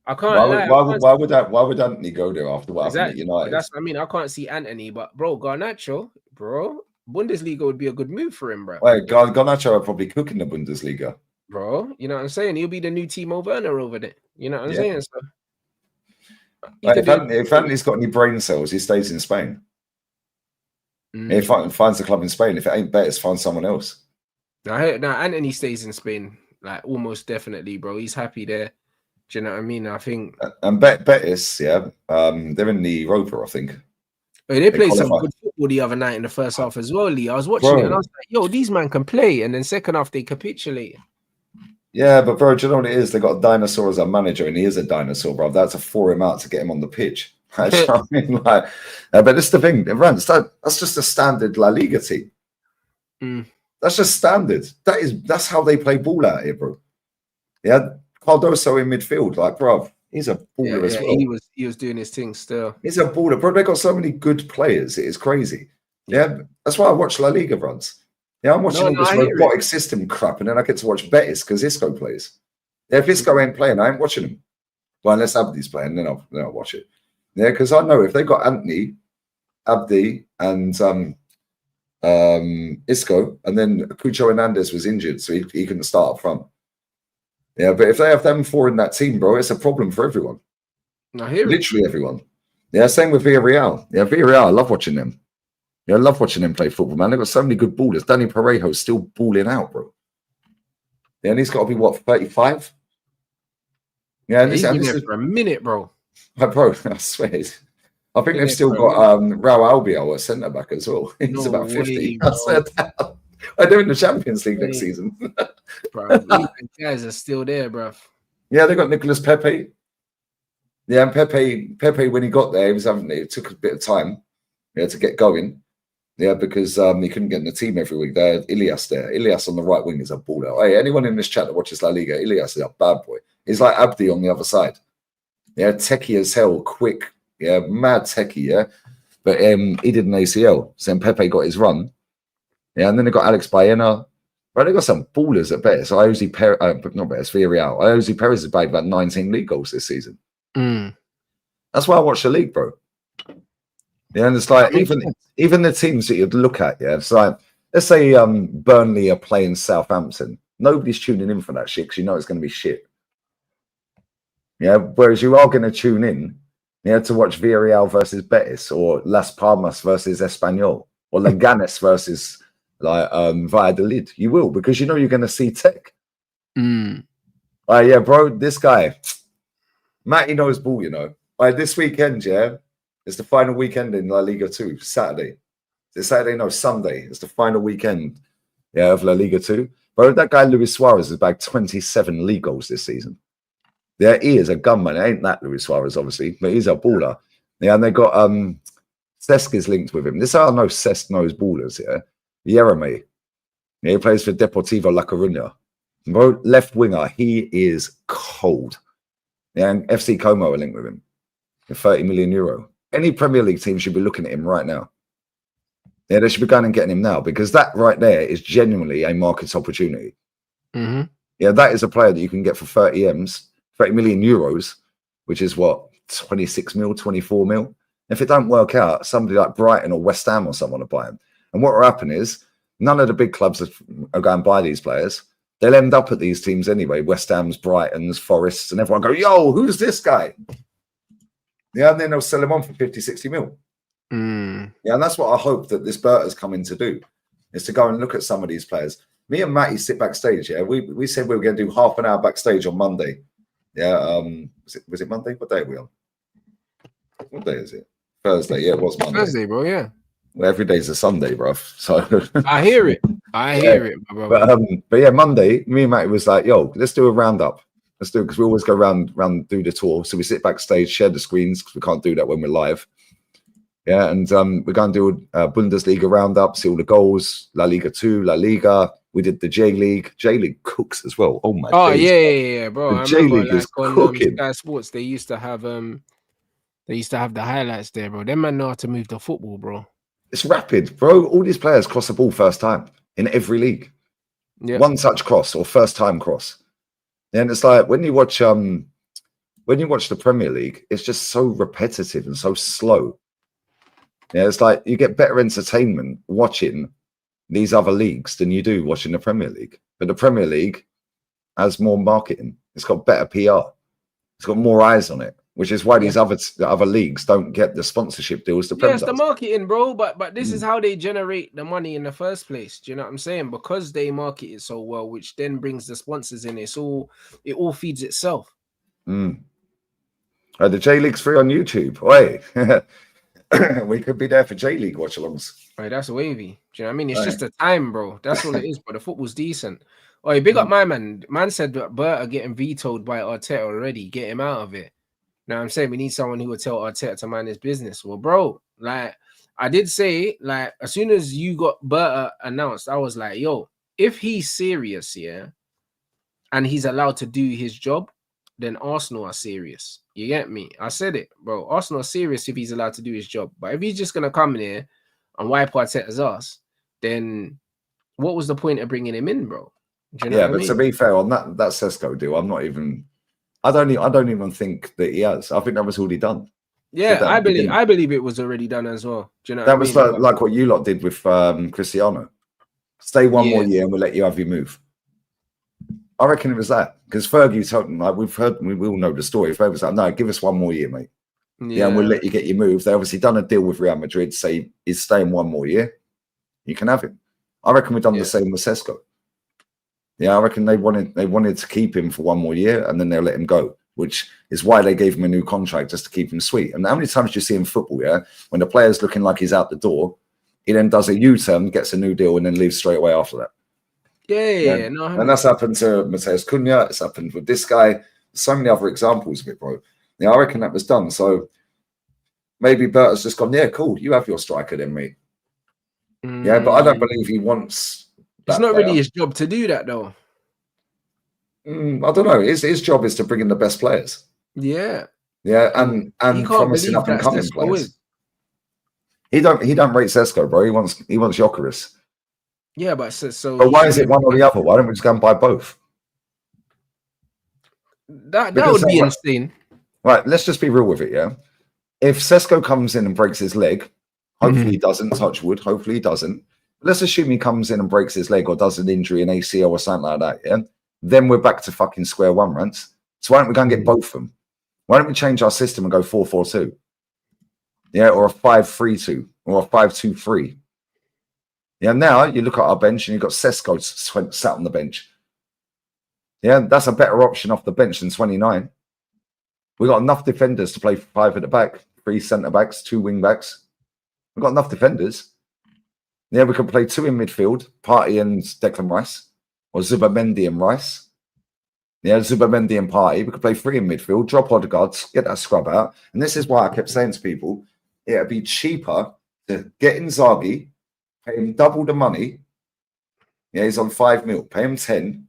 Speaker 2: I can't lie.
Speaker 3: Why would Anthony go there after what happened at United?
Speaker 2: That's what I mean. I can't see Anthony, but bro, Garnacho, bro, Bundesliga would be a good move for him, bro.
Speaker 3: Wait, Garnacho are probably cooking the Bundesliga,
Speaker 2: bro. You know what I'm saying? He'll be the new Timo Werner over there. You know what I'm saying? So,
Speaker 3: if Anthony's got any brain cells, he stays in Spain. He finds the club in Spain. If it ain't Betis, find someone else.
Speaker 2: Now Anthony stays in Spain, like almost definitely, bro. He's happy there. Do you know what I mean? I think.
Speaker 3: And Betis, yeah, they're in the Europa, I think.
Speaker 2: They played some good football the other night in the first half as well, Lee. I was watching it and I was like, yo, these man can play. And then second half, they capitulated. Yeah,
Speaker 3: but bro, do you know what it is? They got a dinosaur as a manager, and he is a dinosaur, bro. That's a for him out to get him on the pitch. I mean, like, but that's the thing, Rants. That's just a standard La Liga team. That's just standard. That's how they play ball out here, bro. Yeah, Cardoso in midfield, like, bro, he's a baller as well.
Speaker 2: He was doing his thing still.
Speaker 3: He's a baller, bro. They got so many good players. It is crazy. Yeah, that's why I watch La Liga, Rants. Yeah, I'm watching all this robotic system crap, and then I get to watch Betis because Isco plays. Yeah, if Isco ain't playing, I ain't watching him. Well, unless Abdi's playing, then I'll watch it. Yeah, because I know if they got Anthony, Abdi, and Isco, and then Cucho Hernandez was injured, so he couldn't start up front. Yeah, but if they have them four in that team, bro, it's a problem for everyone.
Speaker 2: I hear
Speaker 3: literally everyone. Yeah, same with Villarreal. Yeah, Villarreal, I love watching them. Yeah, I love watching him play football, man. They've got so many good ballers. Danny Parejo's still balling out, bro. Yeah, and he's got to be, what, 35? Yeah, and
Speaker 2: He's
Speaker 3: this
Speaker 2: been
Speaker 3: is
Speaker 2: there for a minute, bro.
Speaker 3: bro, I swear. I think
Speaker 2: Been
Speaker 3: they've
Speaker 2: there
Speaker 3: still
Speaker 2: for a
Speaker 3: got Raul Albiol at centre back as well. He's
Speaker 2: No
Speaker 3: about 50.
Speaker 2: way,
Speaker 3: I
Speaker 2: bro.
Speaker 3: swear down. They're in the Champions League next
Speaker 2: Way.
Speaker 3: season.
Speaker 2: Bro, these guys are still there, bro.
Speaker 3: Yeah, they got Nicolas Pepe. Yeah, and Pepe, when he got there, it took a bit of time, to get going. Yeah, because he couldn't get in the team every week. They had Ilias there. Ilias on the right wing is a baller. Hey, anyone in this chat that watches La Liga, Ilias is a bad boy. He's like Abdi on the other side. Yeah, techie as hell, quick. Yeah, mad techie, yeah. But he did an ACL. So then Pepe got his run. Yeah, and then they got Alex Baena. Right, they got some ballers at Betis. Not Betis, Villarreal. Jose Perez has bagged about 19 league goals this season. That's why I watch the league, bro. Yeah, and it's like even the teams that you'd look at, yeah, it's like, let's say Burnley are playing Southampton. Nobody's tuning in for that shit because you know it's going to be shit. Yeah, whereas you are going to tune in, to watch Villarreal versus Betis or Las Palmas versus Espanyol or Leganes versus like Valladolid. You will, because you know you're going to see tech. Yeah, bro, this guy, Matty knows ball, you know. This weekend, yeah, it's the final weekend in La Liga 2, Saturday. It's Saturday, no, Sunday. It's the final weekend, of La Liga 2. Bro, that guy Luis Suarez has bagged 27 league goals this season. Yeah, he is a gunman. It ain't that Luis Suarez, obviously, but he's a baller. Yeah, and they got Cesc is linked with him. This is how I know Cesc knows ballers, yeah. Jeremy. Yeah, he plays for Deportivo La Coruña. Bro, left winger, he is cold. Yeah, and FC Como are linked with him. For 30 million euro. Any Premier League team should be looking at him right now. Yeah, they should be going and getting him now because that right there is genuinely a market opportunity. Yeah, that is a player that you can get for 30 million euros, which is what, 26 mil, 24 mil. If it don't work out, somebody like Brighton or West Ham or someone will buy him. And what will happen is none of the big clubs are going to buy these players. They'll end up at these teams anyway. West Ham's, Brighton's, Forests, and everyone go, yo, who's this guy? Yeah, and then they'll sell him on for 50, 60 mil. Yeah, and that's what I hope that this Berta's coming to do, is to go and look at some of these players. Me and Matty sit backstage, yeah. We said we were going to do half an hour backstage on Monday. Yeah, was it Monday? What day are we on? What day is it? Thursday, yeah, it was Monday.
Speaker 2: Thursday, bro, yeah.
Speaker 3: Well, every day's a Sunday, bro. So
Speaker 2: I hear it. I hear it, my brother.
Speaker 3: But yeah, Monday, me and Matty was like, yo, let's do a roundup. Let's do it because we always go round, do the tour. So we sit backstage, share the screens because we can't do that when we're live. Yeah, and we're going to do a Bundesliga roundup, see all the goals, La Liga 2, La Liga. We did the J League. J League cooks as well. Oh my god.
Speaker 2: Yeah, bro.
Speaker 3: The J League is cooking.
Speaker 2: Sky Sports, they used to have the highlights there, bro. Them man know how to move the football, bro.
Speaker 3: It's rapid, bro. All these players cross the ball first time in every league.
Speaker 2: Yeah.
Speaker 3: One touch cross or first time cross. And it's like when you watch the Premier League, it's just so repetitive and so slow. Yeah, it's like you get better entertainment watching these other leagues than you do watching the Premier League. But the Premier League has more marketing. It's got better PR. It's got more eyes on it, which is why these other leagues don't get the sponsorship deals.
Speaker 2: It's the marketing, bro. But this is how they generate the money in the first place. Do you know what I'm saying? Because they market it so well, which then brings the sponsors in. It all feeds itself.
Speaker 3: The J League's free on YouTube. Oi. We could be there for J League watch-alongs.
Speaker 2: Right, that's wavy. Do you know what I mean? It's just the time, bro. That's all it is. But the football's decent. Oh, big up my man. Man said that Berta getting vetoed by Arteta already. Get him out of it. Now I'm saying we need someone who would tell Arteta to mind his business. Well, bro, like I did say, like as soon as you got Berta announced, I was like, yo, if he's serious, yeah, and he's allowed to do his job, then Arsenal are serious. You get me? I said it, bro. Arsenal are serious if he's allowed to do his job. But if he's just gonna come in here and wipe Arteta's ass, then what was the point of bringing him in, bro? Do you know what I mean?
Speaker 3: To be fair, on that SESKO deal, I don't even think that he has. I think that was already done.
Speaker 2: Yeah, I believe it was already done as well. Do you know
Speaker 3: that was like what you lot did with Cristiano. Stay one more year and we'll let you have your move. I reckon it was that because Fergie told him, like we all know the story. Fergie was like, no, give us one more year, mate. Yeah, and we'll let you get your move. They obviously done a deal with Real Madrid, say he's staying 1 more year. You can have him. I reckon we've done the same with SESKO. Yeah, I reckon they wanted to keep him for 1 more year and then they'll let him go, which is why they gave him a new contract, just to keep him sweet. And how many times do you see in football, when the player's looking like he's out the door, he then does a U-turn, gets a new deal, and then leaves straight away after that.
Speaker 2: Yeah. No,
Speaker 3: and that's happened to Mateus Cunha. It's happened with this guy. So many other examples of it, bro. Yeah, I reckon that was done. So maybe Berta's just gone, yeah, cool, you have your striker then, mate. Yeah, but I don't believe he wants that.
Speaker 2: It's not really his job to do that, though.
Speaker 3: I don't know. His job is to bring in the best players.
Speaker 2: Yeah.
Speaker 3: Yeah, and promising up and coming players. He don't rate SESKO, bro. He wants Gyökeres.
Speaker 2: Yeah, but so
Speaker 3: but why is it one or the other? Why don't we just go and buy both?
Speaker 2: That would be insane.
Speaker 3: Right, let's just be real with it, yeah? If SESKO comes in and breaks his leg, hopefully he doesn't, touch wood, hopefully he doesn't. Let's assume he comes in and breaks his leg or does an injury, an ACL or something like that, yeah? Then we're back to fucking square one, Rants. So why don't we go and get both of them? Why don't we change our system and go 4-4-2? Yeah, or a 5-3-2 or a 5-2-3. Yeah, now you look at our bench and you've got SESKO sat on the bench. Yeah, that's a better option off the bench than 29. We've got enough defenders to play 5 at the back, 3 centre-backs, 2 wing-backs. We've got enough defenders. Yeah, we could play 2 in midfield, Partey and Declan Rice, or Zubimendi and Rice. Yeah, Zubimendi and Partey. We could play 3 in midfield, drop Odegaard, get that scrub out. And this is why I kept saying to people, it would be cheaper to get Inzaghi, pay him double the money. Yeah, he's on 5 mil, pay him 10,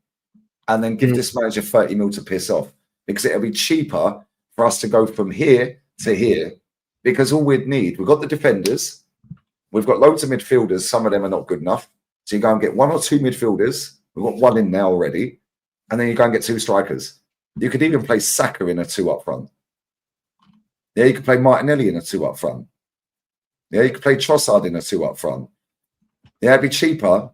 Speaker 3: and then give this manager 30 mil to piss off. Because it'll be cheaper for us to go from here to here. Because all we'd need, we've got the defenders, we've got loads of midfielders, some of them are not good enough. So you go and get 1 or 2 midfielders, we've got 1 in now already, and then you go and get 2 strikers. You could even play Saka in a 2 up front. Yeah, you could play Martinelli in a 2 up front. Yeah, you could play Trossard in a 2 up front. Yeah, it'd be cheaper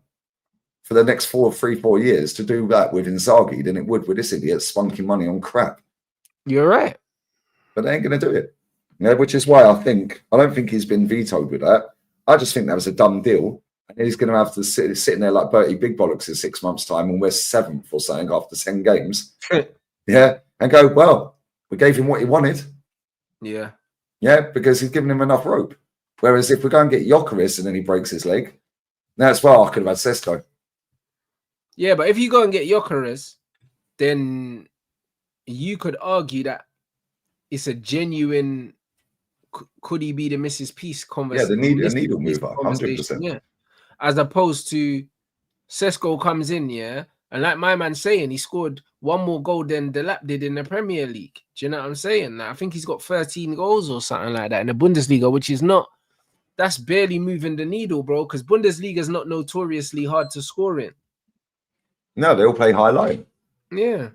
Speaker 3: for the next 4 years to do that with Inzaghi than it would with this idiot spunking money on crap.
Speaker 2: You're right.
Speaker 3: But they ain't going to do it. Yeah, which is why I don't think he's been vetoed with that. I just think that was a dumb deal. And he's going to have to sitting there like Bertie Big Bollocks in 6 months' time and we're 7th or something after 10 games. Yeah, and go, well, we gave him what he wanted.
Speaker 2: Yeah.
Speaker 3: Yeah, because he's given him enough rope. Whereas if we go and get Gyökeres and then he breaks his leg, that's why I could have had SESKO.
Speaker 2: Yeah, but if you go and get Gyökeres, then you could argue that it's a genuine could he be the Mrs. Peace conversation?
Speaker 3: Yeah, the needle mover, 100%.
Speaker 2: Yeah, as opposed to SESKO comes in, yeah, and like my man saying, he scored 1 more goal than Delap did in the Premier League. Do you know what I'm saying? I think he's got 13 goals or something like that in the Bundesliga, which is not. That's barely moving the needle, bro. Because Bundesliga is not notoriously hard to score in.
Speaker 3: No, they all play high line.
Speaker 2: Yeah.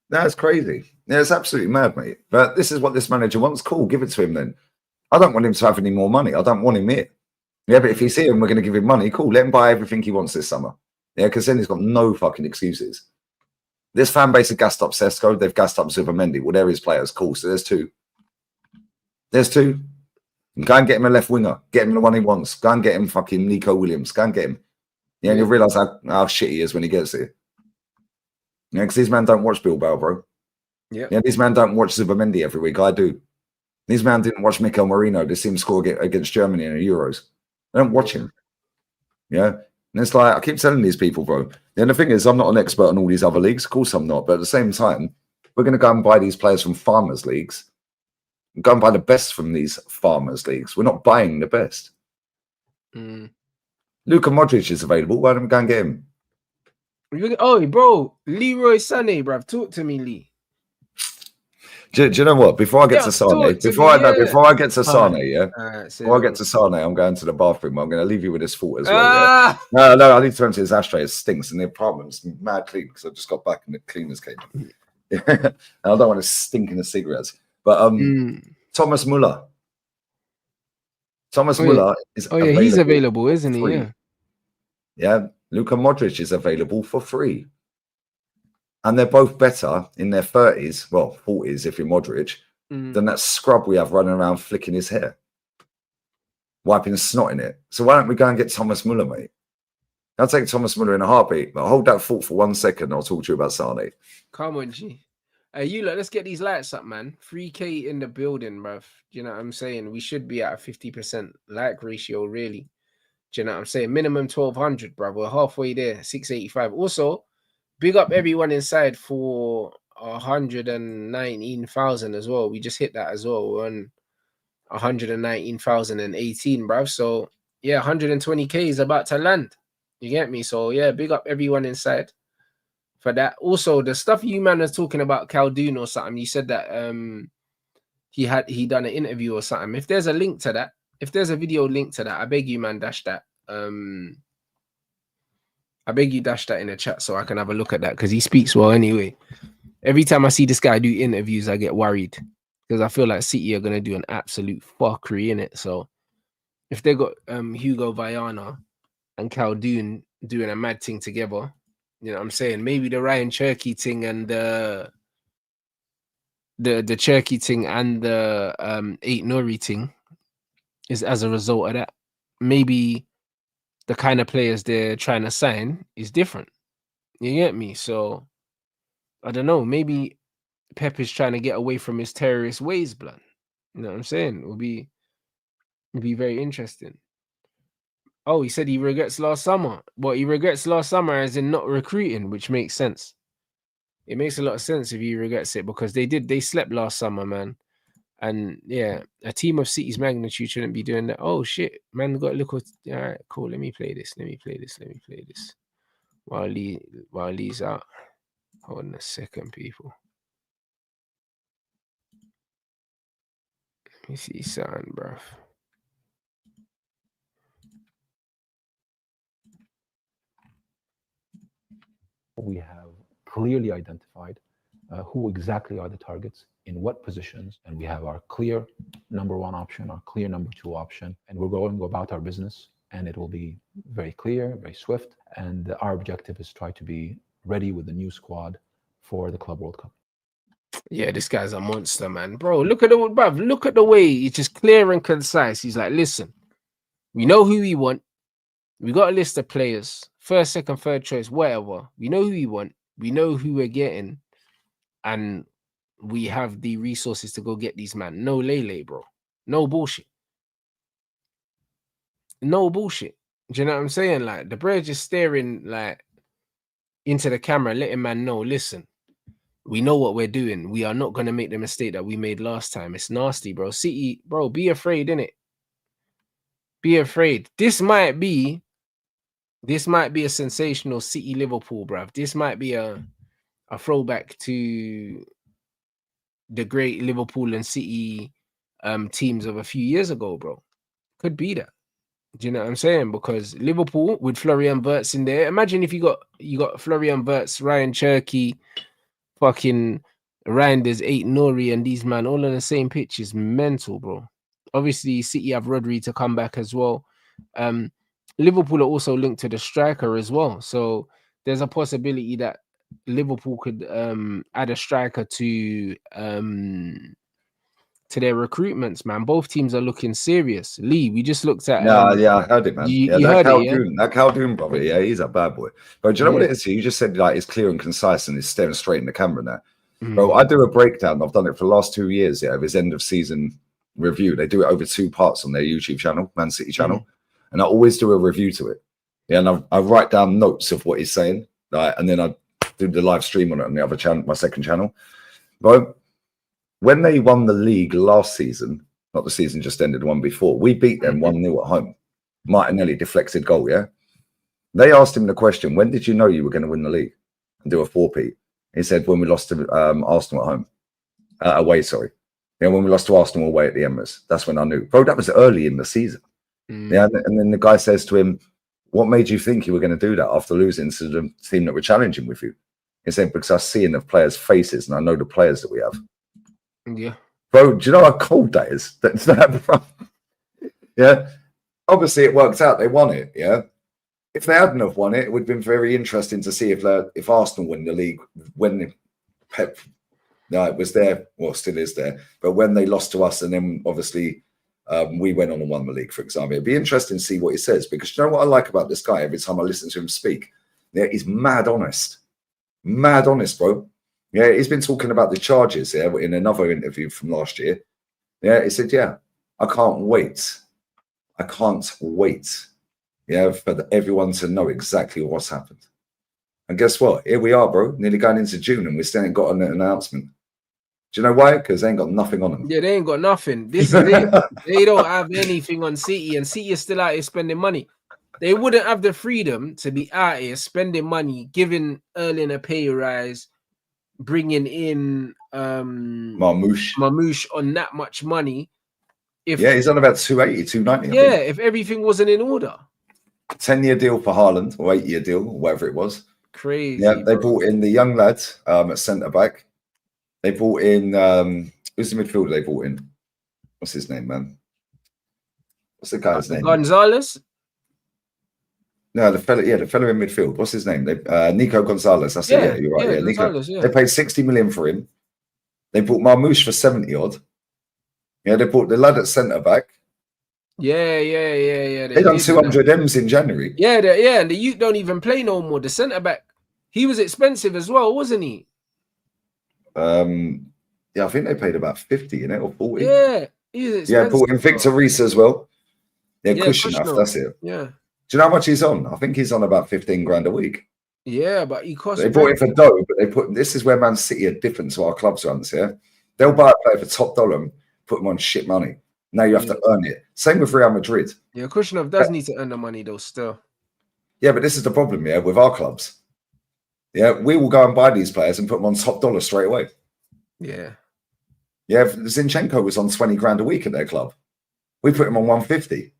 Speaker 3: That's crazy. Yeah, it's absolutely mad, mate. But this is what this manager wants. Cool, give it to him then. I don't want him to have any more money. I don't want him here. Yeah, but if he's here and we're going to give him money, cool, let him buy everything he wants this summer. Yeah, because then he's got no fucking excuses. This fan base have gassed up SESKO. They've gassed up Zubimendi. Well, they're his players. Cool, so there's 2. There's 2. Go and get him a left winger. Get him the one he wants. Go and get him fucking Nico Williams. Go and get him. Yeah, and you'll realise how shit he is when he gets here. Yeah, because these men don't watch Bilbao, bro.
Speaker 2: Yeah,
Speaker 3: these men don't watch Zubimendi every week. I do. These men didn't watch Mikel Merino. They see him score against Germany in the Euros. They don't watch him. Yeah, and it's like I keep telling these people, bro. And the thing is, I'm not an expert on all these other leagues. Of course, I'm not. But at the same time, we're going to go and buy these players from farmers' leagues. Go and buy the best from these farmers' leagues. We're not buying the best. Luka Modric is available. Why don't we go and get him?
Speaker 2: Oh, bro, Leroy Sané, bruv. Talk to me, Lee.
Speaker 3: Do you know what? Before I get to Sané, before I get to Sané, before I get to Sané, I'm going to the bathroom. I'm going to leave you with this thought as well. Yeah? No, I need to turn to this ashtray. It stinks, and the apartment's mad clean because I just got back and the cleaners came in. And I don't want to stink in the cigarettes. But Thomas Muller. Muller is
Speaker 2: he's available, isn't he?
Speaker 3: Free. Yeah, Luka Modric is available for free. And they're both better in their 30s, well, 40s if you're Modric, than that scrub we have running around flicking his hair, wiping snot in it. So why don't we go and get Thomas Muller, mate? I'll take Thomas Muller in a heartbeat, but hold that thought for 1 second. I'll talk to you about Sane.
Speaker 2: Come on, G. You look, let's get these lights up, man. 3K in the building, bruv. Do you know what I'm saying? We should be at a 50% like ratio, really. Do you know what I'm saying? Minimum 1,200, bruv. We're halfway there, 685. Also, big up everyone inside for 119,000 as well. We just hit that as well. We're on 119,018, bruv. So, yeah, 120K is about to land. You get me? So, yeah, big up everyone inside for that. Also, the stuff you man was talking about Khaldoon or something, you said that he done an interview or something. If there's a link to that, if there's a video link to that, I beg you, man, dash that. I beg you, dash that in the chat so I can have a look at that, because he speaks well anyway. Every time I see this guy do interviews, I get worried because I feel like City are going to do an absolute fuckery in it. So if they got Hugo Viana and Khaldoon doing a mad thing together, you know what I'm saying? Maybe the Ryan Cherky thing and the Cherky thing and the 8 Nori thing is as a result of that. Maybe the kind of players they're trying to sign is different. You get me? So I don't know. Maybe Pep is trying to get away from his terrorist ways, blood. You know what I'm saying? It'll be very interesting. Oh, he said he regrets last summer. Well, he regrets last summer as in not recruiting, which makes sense. It makes a lot of sense if he regrets it, because they slept last summer, man. And yeah, a team of City's magnitude shouldn't be doing that. Oh shit, man, got a look. All right, cool. Let me play this. While Lee's out. Hold on a second, people. Let me see something, bruv.
Speaker 5: We have clearly identified who exactly are the targets, in what positions, and we have our clear number 1 option, our clear number 2 option, and we're going about our business, and it will be very clear, very swift, and our objective is to try to be ready with the new squad for the Club World Cup.
Speaker 2: Yeah, this guy's a monster, man. Bro, look at the way he's just clear and concise. He's like, listen, we know who we want. We got a list of players, first, second, third choice, whatever. We know who we want. We know who we're getting. And we have the resources to go get these, man. No lele, bro. No bullshit. No bullshit. Do you know what I'm saying? Like, the bro just staring like into the camera, letting man know, listen, we know what we're doing. We are not going to make the mistake that we made last time. It's nasty, bro. City, bro, be afraid, innit? Be afraid. This might be a sensational City Liverpool, bruv. This might be a throwback to the great Liverpool and City teams of a few years ago, bro. Could be that. Do you know what I'm saying? Because Liverpool with Florian Wirtz in there. Imagine if you got Florian Wirtz, Ryan Cherky, fucking Reinders, 8 Nori, and these man all on the same pitch is mental, bro. Obviously, City have Rodri to come back as well. Liverpool are also linked to the striker as well. So there's a possibility that Liverpool could add a striker to their recruitments, man. Both teams are looking serious. Lee, we just looked at.
Speaker 3: Yeah, I heard it, man.
Speaker 2: You
Speaker 3: that
Speaker 2: heard it, yeah?
Speaker 3: That Khaldoon, brother, yeah, he's a bad boy. But do you know what it is? You just said like it's clear and concise and he's staring straight in the camera now. Bro, I do a breakdown. I've done it for the last 2 years, of his end of season review. They do it over 2 parts on their YouTube channel, Man City channel. And I always do a review to it. Yeah, and I write down notes of what he's saying. And then I do the live stream on it on the other channel, my second channel. But when they won the league last season, not the season just ended, the one before, we beat them 1-0 at home. Martinelli deflected goal, yeah? They asked him the question, when did you know you were going to win the league and do a 4-peat? He said, when we lost to Arsenal at home. Away, sorry. Yeah, when we lost to Arsenal away at the Emirates. That's when I knew. Bro, that was early in the season. Yeah, and then the guy says to him, what made you think you were going to do that after losing to the team that were challenging with you? He said, because I see in the players' faces and I know the players that we have.
Speaker 2: Yeah.
Speaker 3: Bro, do you know how cold that is? That's that, yeah. Obviously, it worked out. They won it, yeah. If they hadn't have won it, it would have been very interesting to see if Arsenal win the league when Pep No, it was there, well, still is there. But when they lost to us, and then obviously we went on and won the league, for example, it'd be interesting to see what he says, because you know what I like about this guy every time I listen to him speak? Yeah, he's mad honest, bro. Yeah, he's been talking about the charges in another interview from last year. Yeah, he said, yeah, I can't wait. Yeah, for everyone to know exactly what's happened. And guess what? Here we are, bro, nearly going into June, and we still ain't got an announcement. Do you know why? Because they ain't got nothing on them.
Speaker 2: Yeah, they ain't got nothing. This is it. They don't have anything on City, and City is still out here spending money. They wouldn't have the freedom to be out here spending money, giving Erling a pay rise, bringing in Marmoush on that much money.
Speaker 3: He's on about 280, 290.
Speaker 2: Yeah, if everything wasn't in order.
Speaker 3: 10-year deal for Haaland, or 8-year deal, or whatever it was.
Speaker 2: Crazy.
Speaker 3: Yeah, they brought in the young lad at centre back. They brought in who's the midfielder they brought in? What's his name, man? What's the guy's name?
Speaker 2: Gonzalez?
Speaker 3: No, the fella in midfield. What's his name? Nico Gonzalez. That's it. Yeah, you're right. Yeah, Nico. Yeah. They paid 60 million for him. They bought Marmoush for 70 odd. Yeah, they bought the lad at centre back.
Speaker 2: Yeah.
Speaker 3: They done 200 M's in January.
Speaker 2: Yeah, and the youth don't even play no more. The centre back, he was expensive as well, wasn't he?
Speaker 3: Yeah, I think they paid about 50 in it, or 40.
Speaker 2: Yeah, he's expensive.
Speaker 3: Yeah, bought in Victor Reese as well. Yeah, Kushner, that's it.
Speaker 2: Yeah.
Speaker 3: Do you know how much he's on? I think he's on about 15 grand a week.
Speaker 2: Yeah, but he costs.
Speaker 3: They bought it for dough, but this is where Man City are different to our clubs runs. Yeah, they'll buy a player for top dollar and put them on shit money. Now you have to earn it. Same with Real Madrid.
Speaker 2: Yeah, Kushner does need to earn the money though, still.
Speaker 3: Yeah, but this is the problem, yeah, with our clubs. Yeah, we will go and buy these players and put them on top dollar straight away.
Speaker 2: Yeah.
Speaker 3: Yeah, Zinchenko was on 20 grand a week at their club. We put him on 150.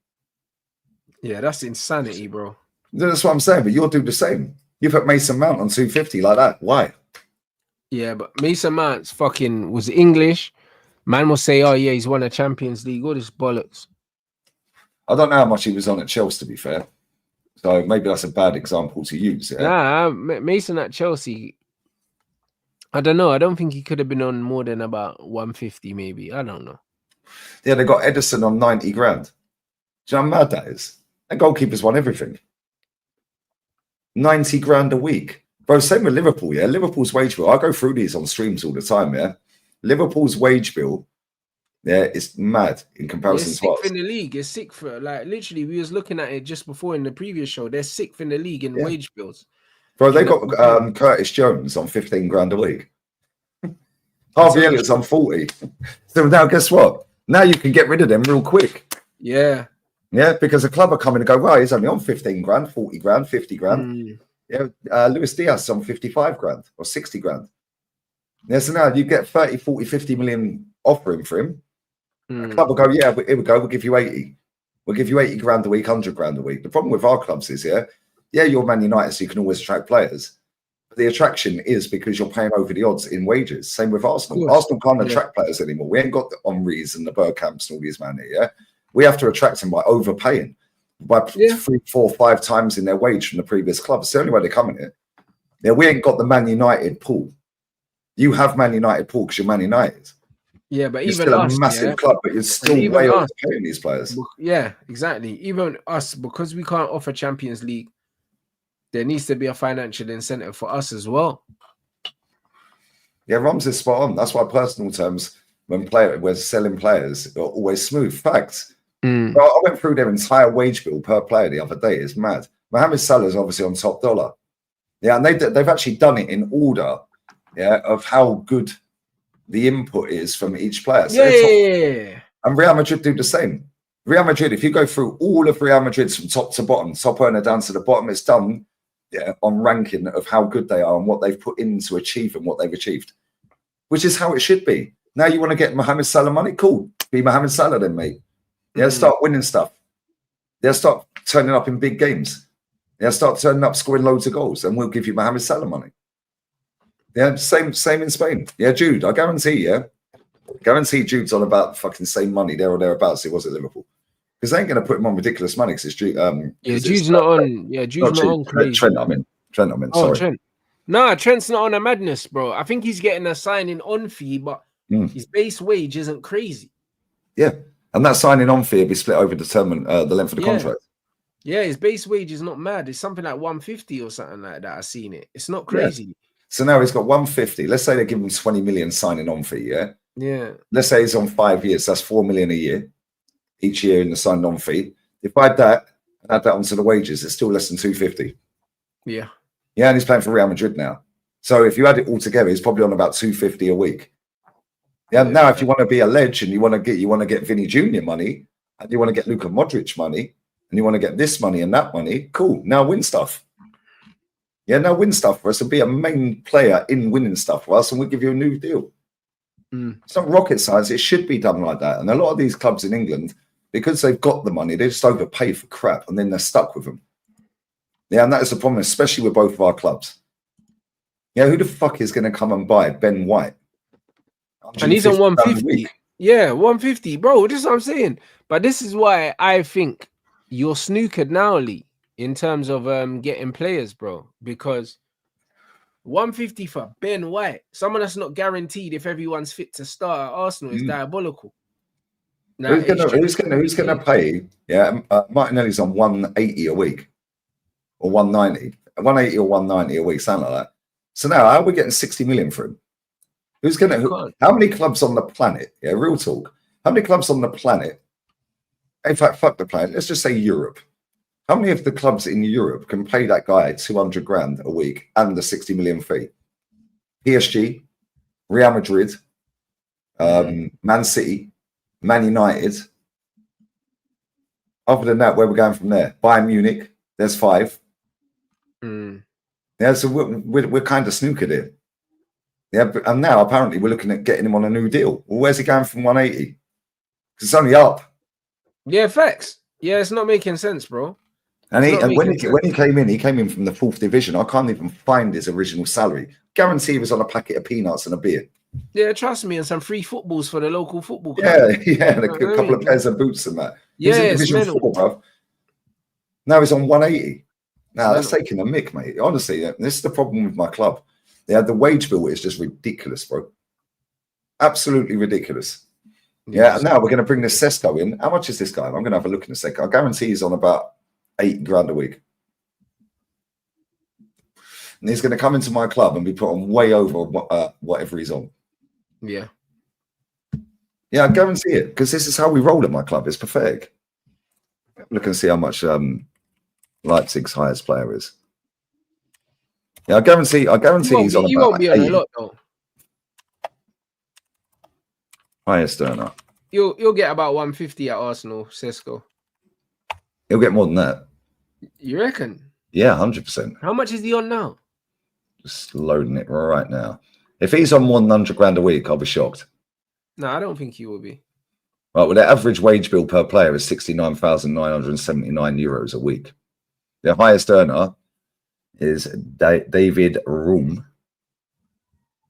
Speaker 2: Yeah, that's insanity, bro.
Speaker 3: That's what I'm saying, but you'll do the same. You put Mason Mount on 250 like that. Why?
Speaker 2: Yeah, but Mason Mount's fucking was English. Man will say, oh, yeah, he's won a Champions League. All this bollocks.
Speaker 3: I don't know how much he was on at Chelsea, to be fair. So maybe that's a bad example to use. Yeah?
Speaker 2: Nah, Mason at Chelsea, I don't know. I don't think he could have been on more than about 150, maybe. I don't know.
Speaker 3: Yeah, they got Edison on 90 grand. Do you know how mad that is? And goalkeepers won everything. 90 grand a week. Bro, same with Liverpool, yeah? Liverpool's wage bill. I go through these on streams all the time, yeah? Liverpool's wage bill, yeah, it's mad in comparison to
Speaker 2: us. In the league. It's sick for, like, literally, we was looking at it just before in the previous show. They're sixth in the league in wage bills.
Speaker 3: Bro, they got Curtis Jones on 15 grand a week. Harvey Elliott's on 40. So now guess what? Now you can get rid of them real quick.
Speaker 2: Yeah.
Speaker 3: Yeah, because the club are coming and go, well, he's only on 15 grand, 40 grand, 50 grand. Yeah, Luis Diaz on 55 grand or 60 grand. Yeah, so now you get 30, 40, 50 million offering for him. The club will go, yeah, here we go, we'll give you 80. We'll give you 80 grand a week, 100 grand a week. The problem with our clubs is, yeah, you're Man United, so you can always attract players. But the attraction is because you're paying over the odds in wages. Same with Arsenal. Arsenal can't attract players anymore. We ain't got the Henrys and the Bergkamps and all these man here, yeah? We have to attract them by overpaying, by 3, 4, 5 times in their wage from the previous club. It's the only way they're coming here. Yeah, we ain't got the Man United pool. You have Man United pool because you're Man United.
Speaker 2: Yeah, but
Speaker 3: you're
Speaker 2: even
Speaker 3: still
Speaker 2: us,
Speaker 3: a massive club, but you're still way overpaying these players.
Speaker 2: Yeah, exactly. Even us, because we can't offer Champions League, there needs to be a financial incentive for us as well.
Speaker 3: Yeah, Roms is spot on. That's why personal terms, when we're selling players, are always smooth. Facts. I went through their entire wage bill per player the other day. It's mad. Mohamed Salah is obviously on top dollar. Yeah, and they've actually done it in order, yeah, of how good the input is from each player. So and Real Madrid do the same. Real Madrid, if you go through all of Real Madrid's from top to bottom, top earner down to the bottom, it's done on ranking of how good they are and what they've put in to achieve and what they've achieved, which is how it should be. Now you want to get Mohamed Salah money? Cool. Be Mohamed Salah then, mate. Yeah, start winning stuff. Yeah, start turning up in big games. Yeah, start turning up, scoring loads of goals, and we'll give you Mohamed Salah money. Yeah, same in Spain. Yeah, Jude, I guarantee Jude's on about fucking same money there or thereabouts it was at Liverpool. Because they ain't going to put him on ridiculous money because it's Jude.
Speaker 2: Jude's not on. Yeah, Jude's not on crazy.
Speaker 3: Trent, I'm in.
Speaker 2: Oh,
Speaker 3: Sorry.
Speaker 2: Trent. Nah, Trent's not on a madness, bro. I think he's getting a signing on fee, but his base wage isn't crazy.
Speaker 3: Yeah, and that signing on fee will be split over the length of the contract.
Speaker 2: Yeah, his base wage is not mad. It's something like 150 or something like that. I've seen it. It's not crazy.
Speaker 3: Yeah. So now he's got 150. Let's say they give him 20 million signing on fee. Yeah.
Speaker 2: Yeah.
Speaker 3: Let's say he's on 5 years. That's 4 million a year, each year in the signing on fee. Divide that and add that onto the wages. It's still less than 250.
Speaker 2: Yeah.
Speaker 3: Yeah, and he's playing for Real Madrid now. So if you add it all together, he's probably on about 250 a week. Yeah. Now, if you want to be a ledge and you want to get Vinny Jr. money, and you want to get Luka Modric money, and you want to get this money and that money, cool. Now win stuff. Yeah, now win stuff for us and be a main player in winning stuff for us, and we'll give you a new deal. It's not rocket science. It should be done like that. And a lot of these clubs in England, because they've got the money, they just overpay for crap, and then they're stuck with them. Yeah, and that is the problem, especially with both of our clubs. Yeah, who the fuck is going to come and buy Ben White?
Speaker 2: And he's on 150. Yeah, 150, bro. This is what I'm saying. But this is why I think you're snookered now, Lee, in terms of getting players, bro. Because 150 for Ben White, someone that's not guaranteed if everyone's fit to start at Arsenal, is diabolical. Now,
Speaker 3: who's gonna pay? Yeah, Martinelli's on 180 a week, or 190, 180 or 190 a week, something like that. So now, how are we getting 60 million for him? How many clubs on the planet? Yeah, real talk. How many clubs on the planet? In fact, fuck the planet. Let's just say Europe. How many of the clubs in Europe can pay that guy 200 grand a week and the 60 million fee? PSG, Real Madrid, Man City, Man United. Other than that, where we're going from there? Bayern Munich, there's 5. Yeah, so we're kind of snookered here. Yeah, and now apparently we're looking at getting him on a new deal. Well, where's he going from 180? Because it's only up.
Speaker 2: Yeah, facts. Yeah, it's not making sense, bro.
Speaker 3: And when he came in from the 4th division. I can't even find his original salary. Guarantee he was on a packet of peanuts and a beer.
Speaker 2: Yeah, trust me, and some free footballs for the local football club.
Speaker 3: Yeah, and a couple of pairs of boots and that.
Speaker 2: Yeah,
Speaker 3: he's in Division 4, bro. Now he's on 180. Now that's taking a mick, mate. Honestly, this is the problem with my club. Yeah, the wage bill is just ridiculous, bro. Absolutely ridiculous. Yeah, and now we're going to bring the SESKO in. How much is this guy? I'm going to have a look in a second. I guarantee he's on about 8 grand a week. And he's going to come into my club and be put on way over whatever he's on.
Speaker 2: Yeah.
Speaker 3: Yeah, I guarantee it, because this is how we roll at my club. It's pathetic. Look and see how much Leipzig's highest player is. Yeah, I guarantee he's on about. You won't be on a lot, though. Highest earner.
Speaker 2: You'll get about 150 at Arsenal, SESKO.
Speaker 3: He'll get more than that.
Speaker 2: You reckon?
Speaker 3: Yeah, 100%.
Speaker 2: How much is he on now?
Speaker 3: Just loading it right now. If he's on 100 grand a week, I'll be shocked.
Speaker 2: No, I don't think he will be.
Speaker 3: Right, well, the average wage bill per player is 69,979 euros a week. The highest earner is David Room.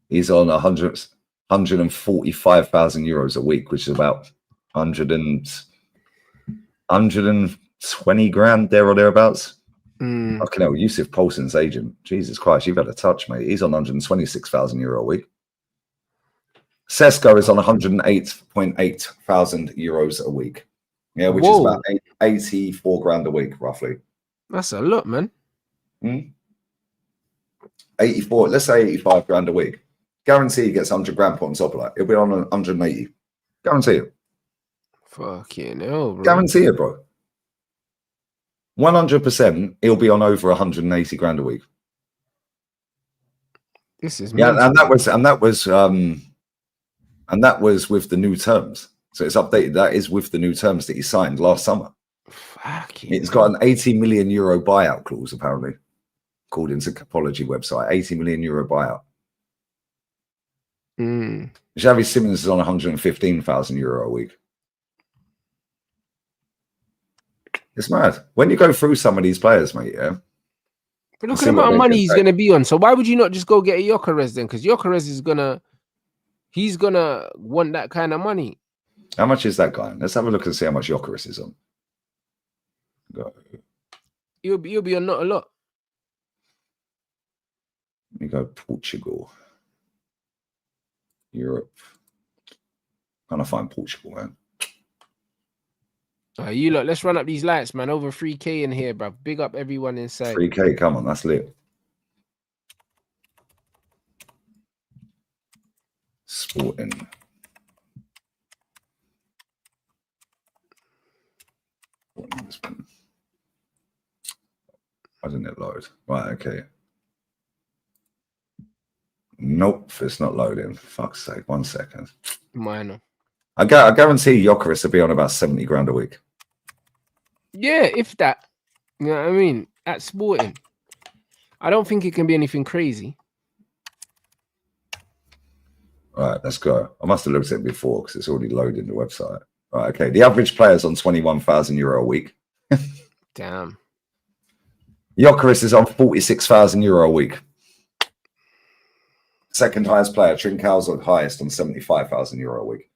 Speaker 3: He's on 145,000 euros a week, which is about 120 grand there or thereabouts. Fucking hell, Yusuf Poulsen's agent. Jesus Christ, you've had a touch, mate. He's on 126,000 euro a week. SESKO is on 108.8 thousand euros a week. Yeah, which is about 84 grand a week, roughly.
Speaker 2: That's a lot, man.
Speaker 3: 84, let's say 85 grand a week. Guarantee he gets 100 grand put on top of that. He'll be on 180. Guarantee it.
Speaker 2: Fucking hell, bro.
Speaker 3: Guarantee it, bro. 100%, he'll be on over 180 grand a week.
Speaker 2: This is
Speaker 3: and that was with the new terms. So it's updated. That is with the new terms that he signed last summer. It's got an 80 million euro buyout clause, apparently, according to Capology website. 80 million euro buyout. Xavi Simons is on 115,000 euro a week. It's mad. When you go through some of these players, mate, yeah.
Speaker 2: But look at the amount of money he's going to be on. So why would you not just go get a Gyökeres then? Because Gyökeres is he's going to want that kind of money.
Speaker 3: How much is that guy? Let's have a look and see how much Gyökeres is on. Go.
Speaker 2: You'll be on not a lot.
Speaker 3: Let me go Portugal. Europe. Trying to find Portugal, man.
Speaker 2: You look, let's run up these lights, man. Over 3K in here, bruv. Big up everyone inside.
Speaker 3: 3K, come on, that's lit. Sporting. Why didn't it load? Right, okay. Nope, it's not loading. Fuck's sake, 1 second.
Speaker 2: Minor.
Speaker 3: I guarantee Jokeris will be on about 70 grand a week.
Speaker 2: Yeah, if that. You know what I mean? At Sporting. I don't think it can be anything crazy.
Speaker 3: All right, let's go. I must have looked at it before because it's already loaded the website. Right, okay. The average player's on €21,000 a week.
Speaker 2: Damn.
Speaker 3: Jokeris is on €46,000 a week. Second highest player, Trincão's the highest on €75,000 a week.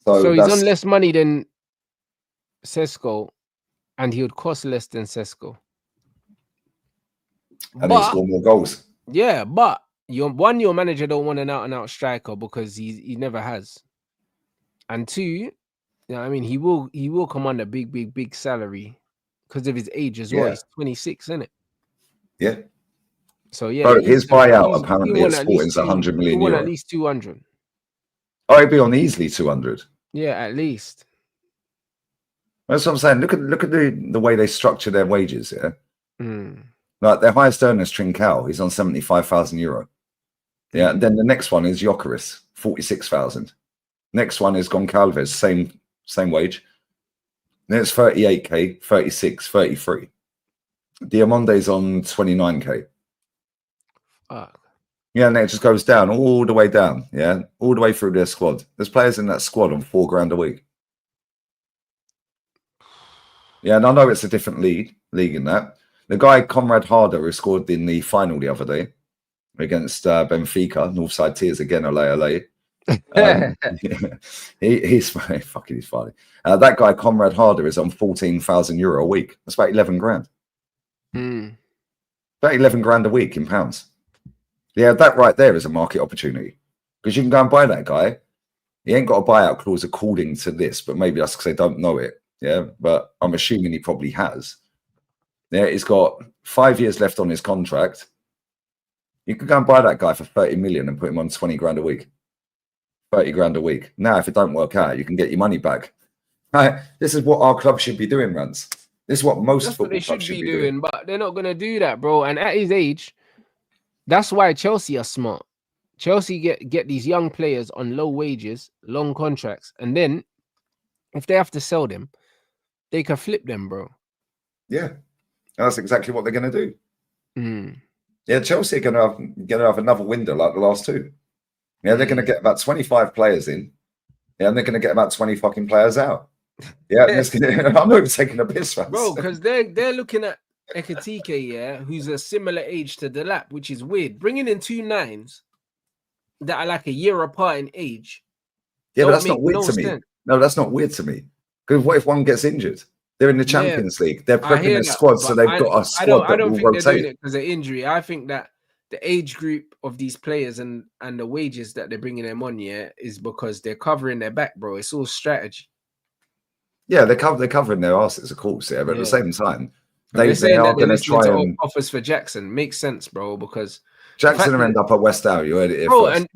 Speaker 2: So he's on less money than SESKO, and he would cost less than SESKO.
Speaker 3: And he scored more goals.
Speaker 2: Yeah, but your manager don't want an out-and-out striker because he never has. And two, you know what I mean, he will command a big salary because of his age as well. He's 26, isn't it?
Speaker 3: Yeah.
Speaker 2: So yeah,
Speaker 3: bro, his buyout apparently at Sporting's 100 million
Speaker 2: euro.
Speaker 3: At
Speaker 2: least 200.
Speaker 3: Oh, he'd be on easily 200.
Speaker 2: Yeah, at least.
Speaker 3: That's what I'm saying. Look at the way they structure their wages. Yeah,
Speaker 2: Mm.
Speaker 3: like their highest earner is Trincão. He's on €75,000. Yeah, and then the next one is Jokeris, 46,000. Next one is Goncalves, same wage. Then it's 38K, 36, 33. Diamonde's on 29K.
Speaker 2: Fuck.
Speaker 3: Yeah, and then it just goes down all the way down. Yeah, all the way through their squad. There's players in that squad on £4 grand a week. Yeah, and I know it's a different league in that. The guy Conrad Harder, who scored in the final the other day against Benfica, Northside Tears again, ole. He's funny. Fucking he's funny. That guy Conrad Harder is on €14,000 a week. That's about 11 grand.
Speaker 2: Mm.
Speaker 3: About 11 grand a week in pounds. Yeah, that right there is a market opportunity because you can go and buy that guy. He ain't got a buyout clause according to this, but maybe that's because they don't know it. Yeah, but I'm assuming he probably has. Yeah, he's got 5 years left on his contract. You could go and buy that guy for 30 million and put him on 20 grand a week. 30 grand a week. Now, if it don't work out, you can get your money back. Right? This is what our club should be doing, Rants. This is what most football clubs should be doing.
Speaker 2: But they're not gonna do that, bro. And at his age, that's why Chelsea are smart. Chelsea get these young players on low wages, long contracts, and then if they have to sell them, they can flip them, bro.
Speaker 3: Yeah, and that's exactly what they're going to do.
Speaker 2: Mm.
Speaker 3: Yeah, Chelsea are going to have another window like the last two. Yeah, they're going to get about 25 players in. Yeah, and they're going to get about 20 fucking players out. Yeah, I'm not even taking a piss, man.
Speaker 2: Bro, because they're looking at Ekitike, yeah, who's a similar age to Delap, which is weird. Bringing in 2 9s that are like a year apart in age.
Speaker 3: Yeah, but that's not weird to me. No, that's not weird to me. Because what if one gets injured? They're in the Champions League. They're prepping their squad, so they've got a squad that will rotate. I don't think they're doing it because of injury.
Speaker 2: I think that the age group of these players and the wages that they're bringing them on, yeah, is because they're covering their back, bro. It's all strategy.
Speaker 3: Yeah, they're covering their asses, of course, yeah. But at the same time, they are going to try and
Speaker 2: offers for Jackson. Makes sense, bro, because
Speaker 3: Jackson will end up at West Ham. You heard it here first.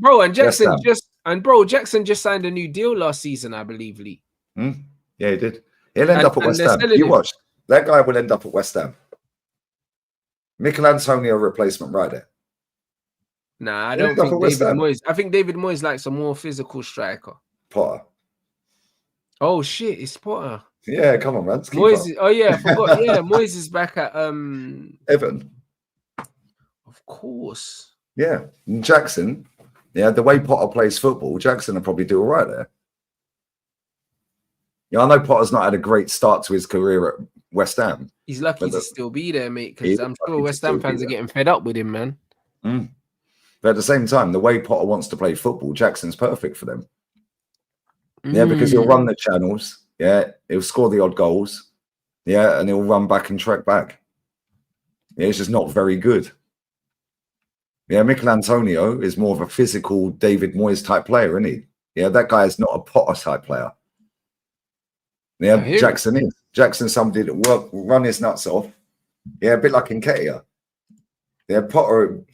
Speaker 2: Jackson just signed a new deal last season, I believe, Lee.
Speaker 3: Yeah, he did. He'll end up at West Ham. You watch. That guy will end up at West Ham. Mikel Antonio replacement right there.
Speaker 2: Nah, I don't think David Moyes. I think David Moyes likes a more physical striker.
Speaker 3: Potter.
Speaker 2: Oh shit, it's Potter.
Speaker 3: Yeah, come on, man.
Speaker 2: Moyes. Oh yeah, I forgot. Yeah, Moyes is back at
Speaker 3: Everton.
Speaker 2: Of course.
Speaker 3: Yeah, and Jackson. Yeah, the way Potter plays football, Jackson will probably do all right there. Yeah, I know Potter's not had a great start to his career at West Ham.
Speaker 2: He's lucky to still be there, mate, because I'm sure West Ham fans are getting fed up with him, man.
Speaker 3: But at the same time, the way Potter wants to play football, Jackson's perfect for them. Yeah, because he'll run the channels. Yeah, he'll score the odd goals. Yeah, and he'll run back and track back. Yeah, it's just not very good. Yeah, Mikel Antonio is more of a physical David Moyes type player, isn't he? Yeah, that guy is not a Potter type player. Yeah, Jackson is. Jackson's somebody that run his nuts off. Yeah, a bit like Nketiah. Yeah, Potter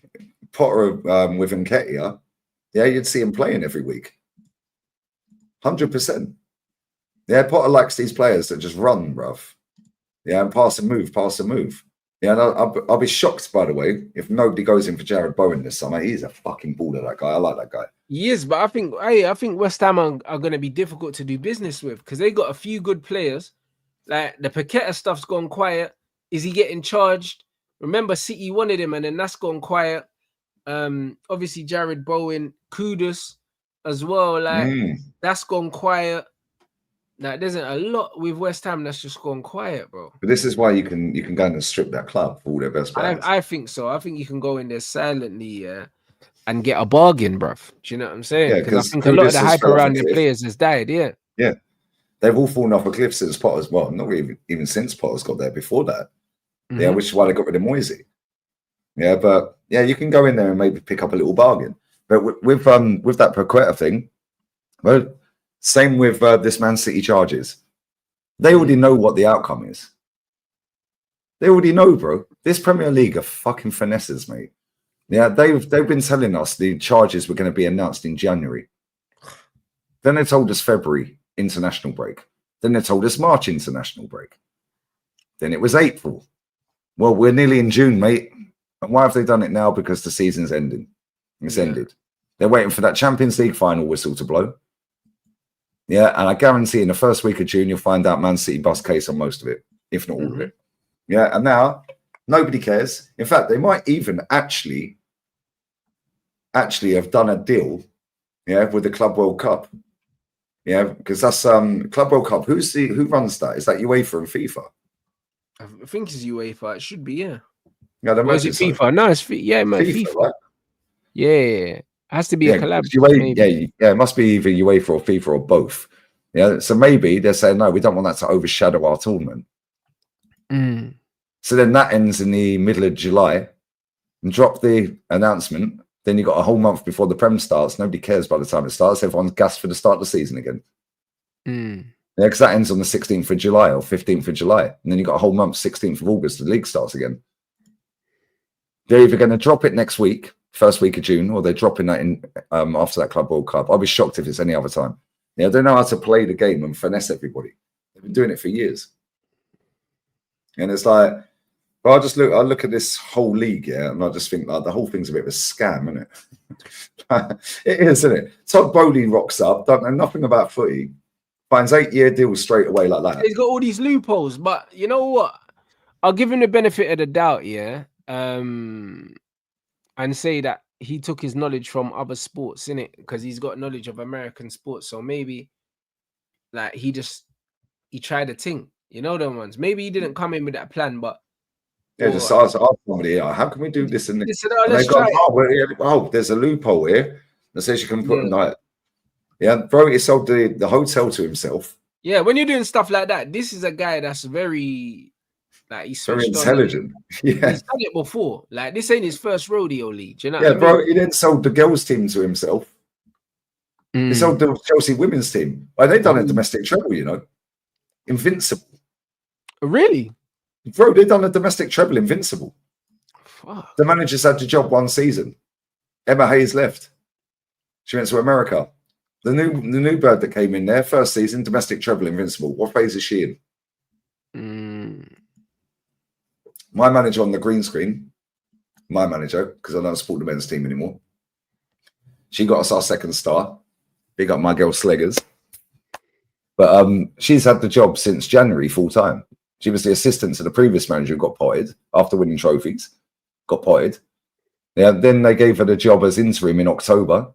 Speaker 3: with Nketiah. Yeah, you'd see him playing every week. 100%. Yeah, Potter likes these players that just run, bruv. Yeah, and pass and move. Yeah, and I'll be shocked, by the way, if nobody goes in for Jared Bowen this summer. He's a fucking baller, that guy. I like that guy.
Speaker 2: He is, but I think West Ham are going to be difficult to do business with because they got a few good players. Like the Paqueta stuff's gone quiet. Is he getting charged? Remember, City wanted him, and then that's gone quiet. Obviously, Jared Bowen, Kudus as well. Like that's gone quiet. Like there's a lot with West Ham that's just gone quiet, bro.
Speaker 3: But this is why you can go and strip that club for all their best players.
Speaker 2: I think so. I think you can go in there silently and get a bargain, bruv. Do you know what I'm saying?
Speaker 3: Yeah,
Speaker 2: because I think a lot of the hype around the players has died. Yeah.
Speaker 3: Yeah. They've all fallen off a cliff since Potter's, well, not even since Potter's got there, before that. Yeah, which is why they got rid of Moisey. Yeah, but yeah, you can go in there and maybe pick up a little bargain. But with that Paqueta thing, well, same with this Man City charges. They already know what the outcome is. They already know, bro. This Premier League are fucking finesses, mate. Yeah, they've been telling us the charges were going to be announced in January. Then they told us February international break. Then they told us March international break. Then it was April. Well, we're nearly in June, mate. And why have they done it now? Because the season's ending. It's ended. They're waiting for that Champions League final whistle to blow. Yeah, and I guarantee in the first week of June, you'll find out Man City bust case on most of it, if not all of it. Yeah, and now nobody cares. In fact, they might even actually have done a deal, yeah, with the Club World Cup. Yeah, because that's Club World Cup. Who runs that? Is that UEFA and FIFA?
Speaker 2: I think it's UEFA. It should be, yeah.
Speaker 3: Yeah,
Speaker 2: or is it FIFA? So. No, it's FIFA. Right? Yeah, it has to be a collab.
Speaker 3: Yeah, it must be either UEFA or FIFA or both. Yeah, so maybe they're saying no, we don't want that to overshadow our tournament. So then that ends in the middle of July, and drop the announcement. Then you got a whole month before the Prem starts. Nobody cares by the time it starts. Everyone's gassed for the start of the season again. Yeah, because that ends on the 16th of July or 15th of July. And then you got a whole month, 16th of August, the league starts again. They're either going to drop it next week, first week of June, or they're dropping that in after that Club World Cup. I'll be shocked if it's any other time. Yeah, they know how to play the game and finesse everybody. They've been doing it for years. And it's like, well, I look at this whole league, yeah, and I just think like the whole thing's a bit of a scam, isn't it? It is, isn't it? Todd Bowley rocks up, don't know nothing about footy, finds 8-year deals straight away like that.
Speaker 2: He's got all these loopholes, but you know what? I'll give him the benefit of the doubt, yeah, and say that he took his knowledge from other sports, innit? Because he's got knowledge of American sports, so maybe like he tried a thing, you know, them ones. Maybe he didn't come in with that plan, but.
Speaker 3: Yeah, just ask somebody, how can we do this? And they go, there's a loophole here that says you can put a night. Yeah, bro, he sold the hotel to himself.
Speaker 2: Yeah, when you're doing stuff like that, this is a guy that's very, like, he's
Speaker 3: very intelligent. Yeah,
Speaker 2: he's done it before. Like, this ain't his first rodeo league. You know?
Speaker 3: Yeah, bro, he then sold the girls' team to himself. He sold the Chelsea women's team. Well, they done a domestic treble, you know, invincible.
Speaker 2: Really?
Speaker 3: Bro, they done a domestic treble, invincible.
Speaker 2: Fuck.
Speaker 3: The managers had the job one season. Emma Hayes left. She went to America. The new bird that came in there, first season, domestic treble, invincible. What phase is she in? My manager on the green screen, my manager, because I don't support the men's team anymore. She got us our second star. Big up my girl Sleggers. But she's had the job since January full time. She was the assistant to the previous manager who got potted after winning trophies. Got potted. Yeah, then they gave her the job as interim in October.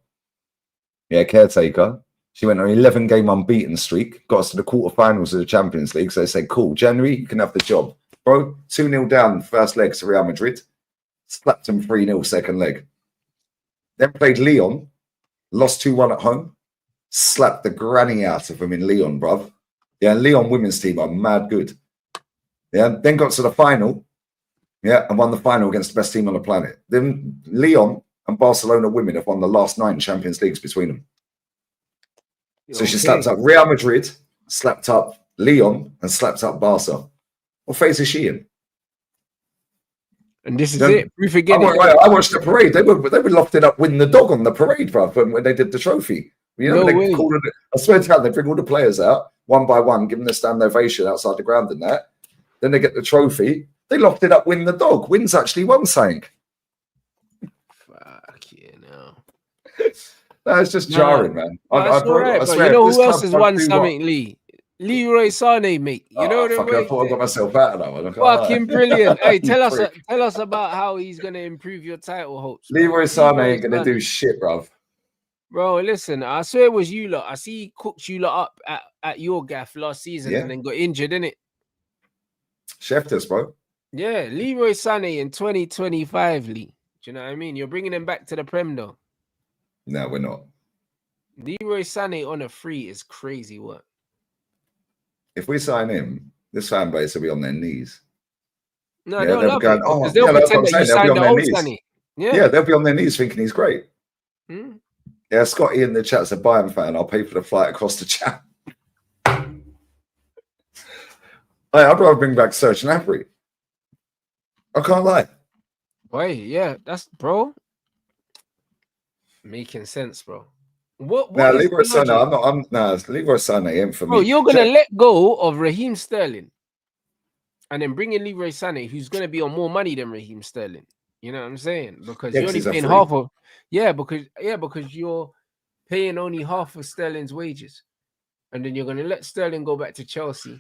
Speaker 3: Yeah, caretaker. She went on an 11-game unbeaten streak. Got us to the quarterfinals of the Champions League. So they said, cool, January, you can have the job. Bro, 2-0 down first leg to Real Madrid. Slapped them 3-0 second leg. Then played Lyon. Lost 2-1 at home. Slapped the granny out of them in Lyon, bruv. Yeah, Lyon women's team are mad good. Yeah, then got to the final, yeah, and won the final against the best team on the planet. Then Lyon and Barcelona women have won the last 9 Champions Leagues between them. So she
Speaker 2: Okay.
Speaker 3: slapped up Real Madrid, slapped up Lyon, and slapped up Barca. What phase is she in?
Speaker 2: And this is
Speaker 3: Then-
Speaker 2: it. Proof again.
Speaker 3: I watched the parade. They were lofted up, win the dog on the parade, bro. When they did the trophy, you know,
Speaker 2: No
Speaker 3: when
Speaker 2: way.
Speaker 3: they called it. I swear to God, they bring all the players out one by one, give them a stand ovation outside the ground and that. Then they get the trophy. They lofted up, win the dog. Wins actually won something.
Speaker 2: Fuck you know.
Speaker 3: No, it's just jarring, man.
Speaker 2: That's all right,
Speaker 3: I
Speaker 2: but
Speaker 3: swear,
Speaker 2: you know
Speaker 3: if this
Speaker 2: who else
Speaker 3: club
Speaker 2: has
Speaker 3: don't
Speaker 2: won
Speaker 3: do
Speaker 2: something, Lee? Leroy Sané, mate. You know the
Speaker 3: fuck, I
Speaker 2: way.
Speaker 3: thought I got myself out of that one. I can't lie.
Speaker 2: Fucking brilliant. Hey,
Speaker 3: You
Speaker 2: tell
Speaker 3: prick.
Speaker 2: us about how he's gonna improve your title hopes. bro.
Speaker 3: Leroy Sané
Speaker 2: Leroy
Speaker 3: ain't gonna
Speaker 2: Sané.
Speaker 3: do shit, bruv.
Speaker 2: Bro, listen, I swear it was you lot. I see he cooked you lot up at your gaff last season
Speaker 3: Yeah.
Speaker 2: and then got injured, innit?
Speaker 3: Chefed us, bro.
Speaker 2: Yeah, Leroy Sané in 2025, Lee. Do you know what I mean? You're bringing him back to the Prem, though.
Speaker 3: No, we're not.
Speaker 2: Leroy Sané on a free is crazy work.
Speaker 3: If we sign him, this fan base will be on their knees.
Speaker 2: No,
Speaker 3: Yeah,
Speaker 2: they'll
Speaker 3: they'll
Speaker 2: love
Speaker 3: be going,
Speaker 2: it
Speaker 3: "Oh,
Speaker 2: because they'll
Speaker 3: yeah, that's what
Speaker 2: pretend
Speaker 3: I'm
Speaker 2: that you
Speaker 3: saying, they'll be
Speaker 2: signed the
Speaker 3: on their
Speaker 2: old
Speaker 3: knees."
Speaker 2: Sané.
Speaker 3: Yeah.
Speaker 2: Yeah.
Speaker 3: They'll be on their knees thinking he's great.
Speaker 2: Hmm.
Speaker 3: Yeah, Scotty in the chat's a Bayern fan. I'll pay for the flight across the chat. Hey, I'd rather bring back Serge Gnabry. I can't lie.
Speaker 2: Wait, yeah, that's bro. Making sense, bro. What
Speaker 3: Now,
Speaker 2: is
Speaker 3: Leroy
Speaker 2: the logic?
Speaker 3: Sané, Leroy Sané ain't for
Speaker 2: Bro,
Speaker 3: me.
Speaker 2: you're gonna let go of Raheem Sterling and then bring in Leroy Sané, who's gonna be on more money than Raheem Sterling. You know what I'm saying? Because
Speaker 3: Yeah,
Speaker 2: you're
Speaker 3: 'cause
Speaker 2: only
Speaker 3: he's a
Speaker 2: paying
Speaker 3: freak.
Speaker 2: half of because you're paying only half of Sterling's wages, and then you're gonna let Sterling go back to Chelsea,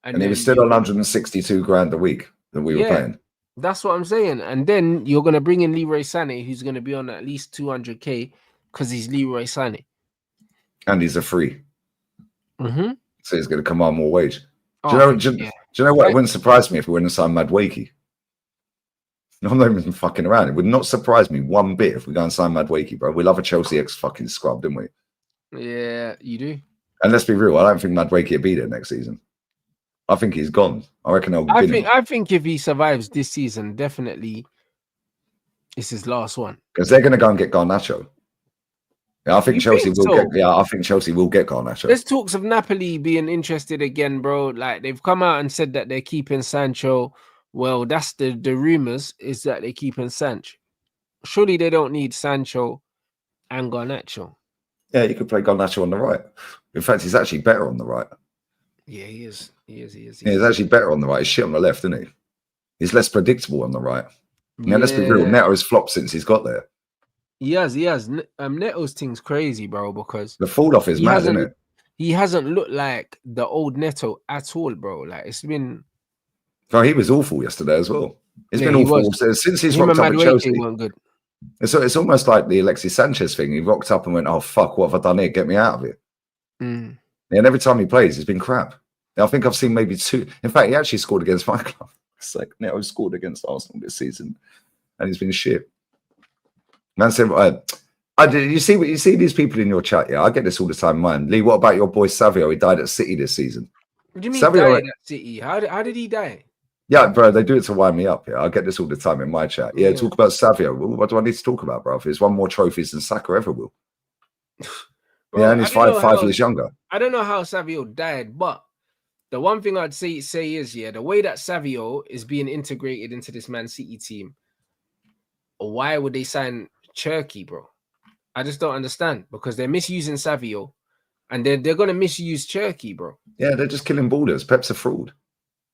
Speaker 3: And he was
Speaker 2: then
Speaker 3: still
Speaker 2: you're
Speaker 3: on
Speaker 2: gonna-
Speaker 3: 162 grand a week that we were
Speaker 2: Yeah.
Speaker 3: paying.
Speaker 2: That's what I'm saying. And then you're gonna bring in Leroy Sané, who's gonna be on at least 200k because he's Leroy Sané.
Speaker 3: And he's a free.
Speaker 2: Mm-hmm.
Speaker 3: So he's going to command more wage.
Speaker 2: Oh,
Speaker 3: Do you know,
Speaker 2: yeah.
Speaker 3: do you know what?
Speaker 2: Right.
Speaker 3: It wouldn't surprise me if we went and signed Madwakey. No, I'm not even fucking around. It would not surprise me one bit if we go and sign Madwakey, bro. We love a Chelsea ex-fucking scrub, didn't we?
Speaker 2: Yeah, you do.
Speaker 3: And let's be real, I don't think Madwakey will be there next season. I think he's gone. I reckon they'll bin him.
Speaker 2: I think if he survives this season, definitely it's his last one.
Speaker 3: Because they're going to go and get Garnacho. Yeah, I think
Speaker 2: You
Speaker 3: Chelsea
Speaker 2: think
Speaker 3: will
Speaker 2: so?
Speaker 3: get. Yeah, I think Chelsea will get Garnacho.
Speaker 2: There's talks of Napoli being interested again, bro. Like they've come out and said that they're keeping Sancho. Well, that's the rumors is that they're keeping Sancho. Surely they don't need Sancho and Garnacho.
Speaker 3: Yeah, you could play Garnacho on the right. In fact, he's actually better on the right.
Speaker 2: Yeah, he is. He is.
Speaker 3: Yeah, he's actually better on the right. He's shit on the left, isn't he? He's less predictable on the right. Yeah, let's be real. Neto's flopped since he's got there.
Speaker 2: He has. Neto's thing's crazy, bro, because
Speaker 3: The fall off is mad, isn't it?
Speaker 2: he hasn't looked like the old Neto at all, bro. Like it's been
Speaker 3: Oh, he was awful yesterday as well. He's
Speaker 2: Yeah,
Speaker 3: been
Speaker 2: he
Speaker 3: awful
Speaker 2: was.
Speaker 3: since he's
Speaker 2: him and
Speaker 3: rocked up at
Speaker 2: Madueke
Speaker 3: Chelsea.
Speaker 2: weren't good.
Speaker 3: It's almost like the Alexis Sanchez thing. He rocked up and went, "Oh fuck, what have I done here? Get me out of here."
Speaker 2: Mm.
Speaker 3: And every time he plays, he's been crap. I think I've seen maybe 2. In fact, he actually scored against my club. It's like Neto scored against Arsenal this season, and he's been shit. Man said, you see these people in your chat? Yeah, I get this all the time, man. Lee, what about your boy Savio? He died at City this season.
Speaker 2: What do you mean
Speaker 3: Savio-
Speaker 2: died at City? How did he die?
Speaker 3: Yeah, bro, they do it to wind me up. Yeah, I get this all the time in my chat. Yeah,
Speaker 2: Yeah.
Speaker 3: talk about Savio. What do I need to talk about, bro? He's won more trophies than Saka ever will.
Speaker 2: Bro,
Speaker 3: Yeah, and he's
Speaker 2: I don't know
Speaker 3: 5
Speaker 2: how-
Speaker 3: years younger.
Speaker 2: I don't know how Savio died, but the one thing I'd say is, yeah, the way that Savio is being integrated into this Man City team, why would they sign Cherky, bro? I just don't understand because they're misusing Savio and they're going to misuse Cherky, bro.
Speaker 3: Yeah, they're just killing ballers. Pep's a fraud.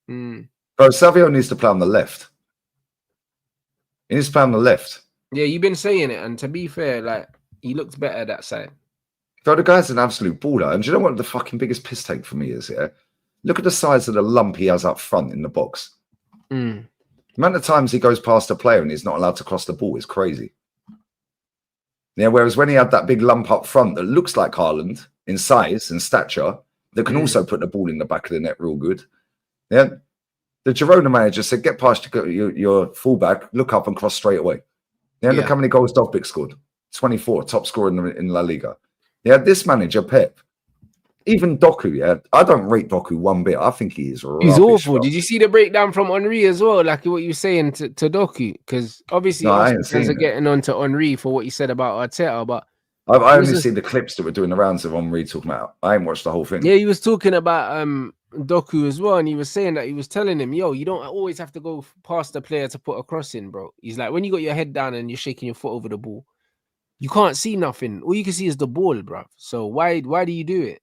Speaker 2: Mm.
Speaker 3: Bro, Savio needs to play on the left. He needs to play on the left.
Speaker 2: Yeah, you've been saying it, and to be fair, like he looked better that side.
Speaker 3: Bro, the guy's an absolute baller. And do you know what the fucking biggest piss take for me is, yeah? Look at the size of the lump he has up front in the box.
Speaker 2: Mm.
Speaker 3: The amount of times he goes past a player and he's not allowed to cross the ball is crazy. Yeah, whereas when he had that big lump up front that looks like Haaland in size and stature, that can also put the ball in the back of the net real good. Yeah. The Girona manager said, get past your fullback, look up and cross straight away. Yeah, look
Speaker 2: Yeah.
Speaker 3: how many goals Dovbyk scored. 24, top scorer in La Liga. Yeah, this manager, Pep, Even Doku, yeah, I don't rate Doku one bit. I think he is
Speaker 2: He's
Speaker 3: rubbish,
Speaker 2: awful.
Speaker 3: bro.
Speaker 2: Did you see the breakdown from Henri as well? Like what you were saying to Doku? Because obviously
Speaker 3: No, I
Speaker 2: Arsenal
Speaker 3: ain't
Speaker 2: fans
Speaker 3: seen
Speaker 2: are
Speaker 3: it.
Speaker 2: getting on to Henri for what he said about Arteta, but
Speaker 3: I
Speaker 2: It was
Speaker 3: only
Speaker 2: a-
Speaker 3: seen the clips that were doing the rounds of Henri talking about. I ain't watched the whole thing.
Speaker 2: yeah, he was talking about Doku as well, and he was saying that he was telling him, yo, you don't always have to go past the player to put a cross in, bro. He's like, when you got your head down and you're shaking your foot over the ball, you can't see nothing. All you can see is the ball, bro. So why do you do it?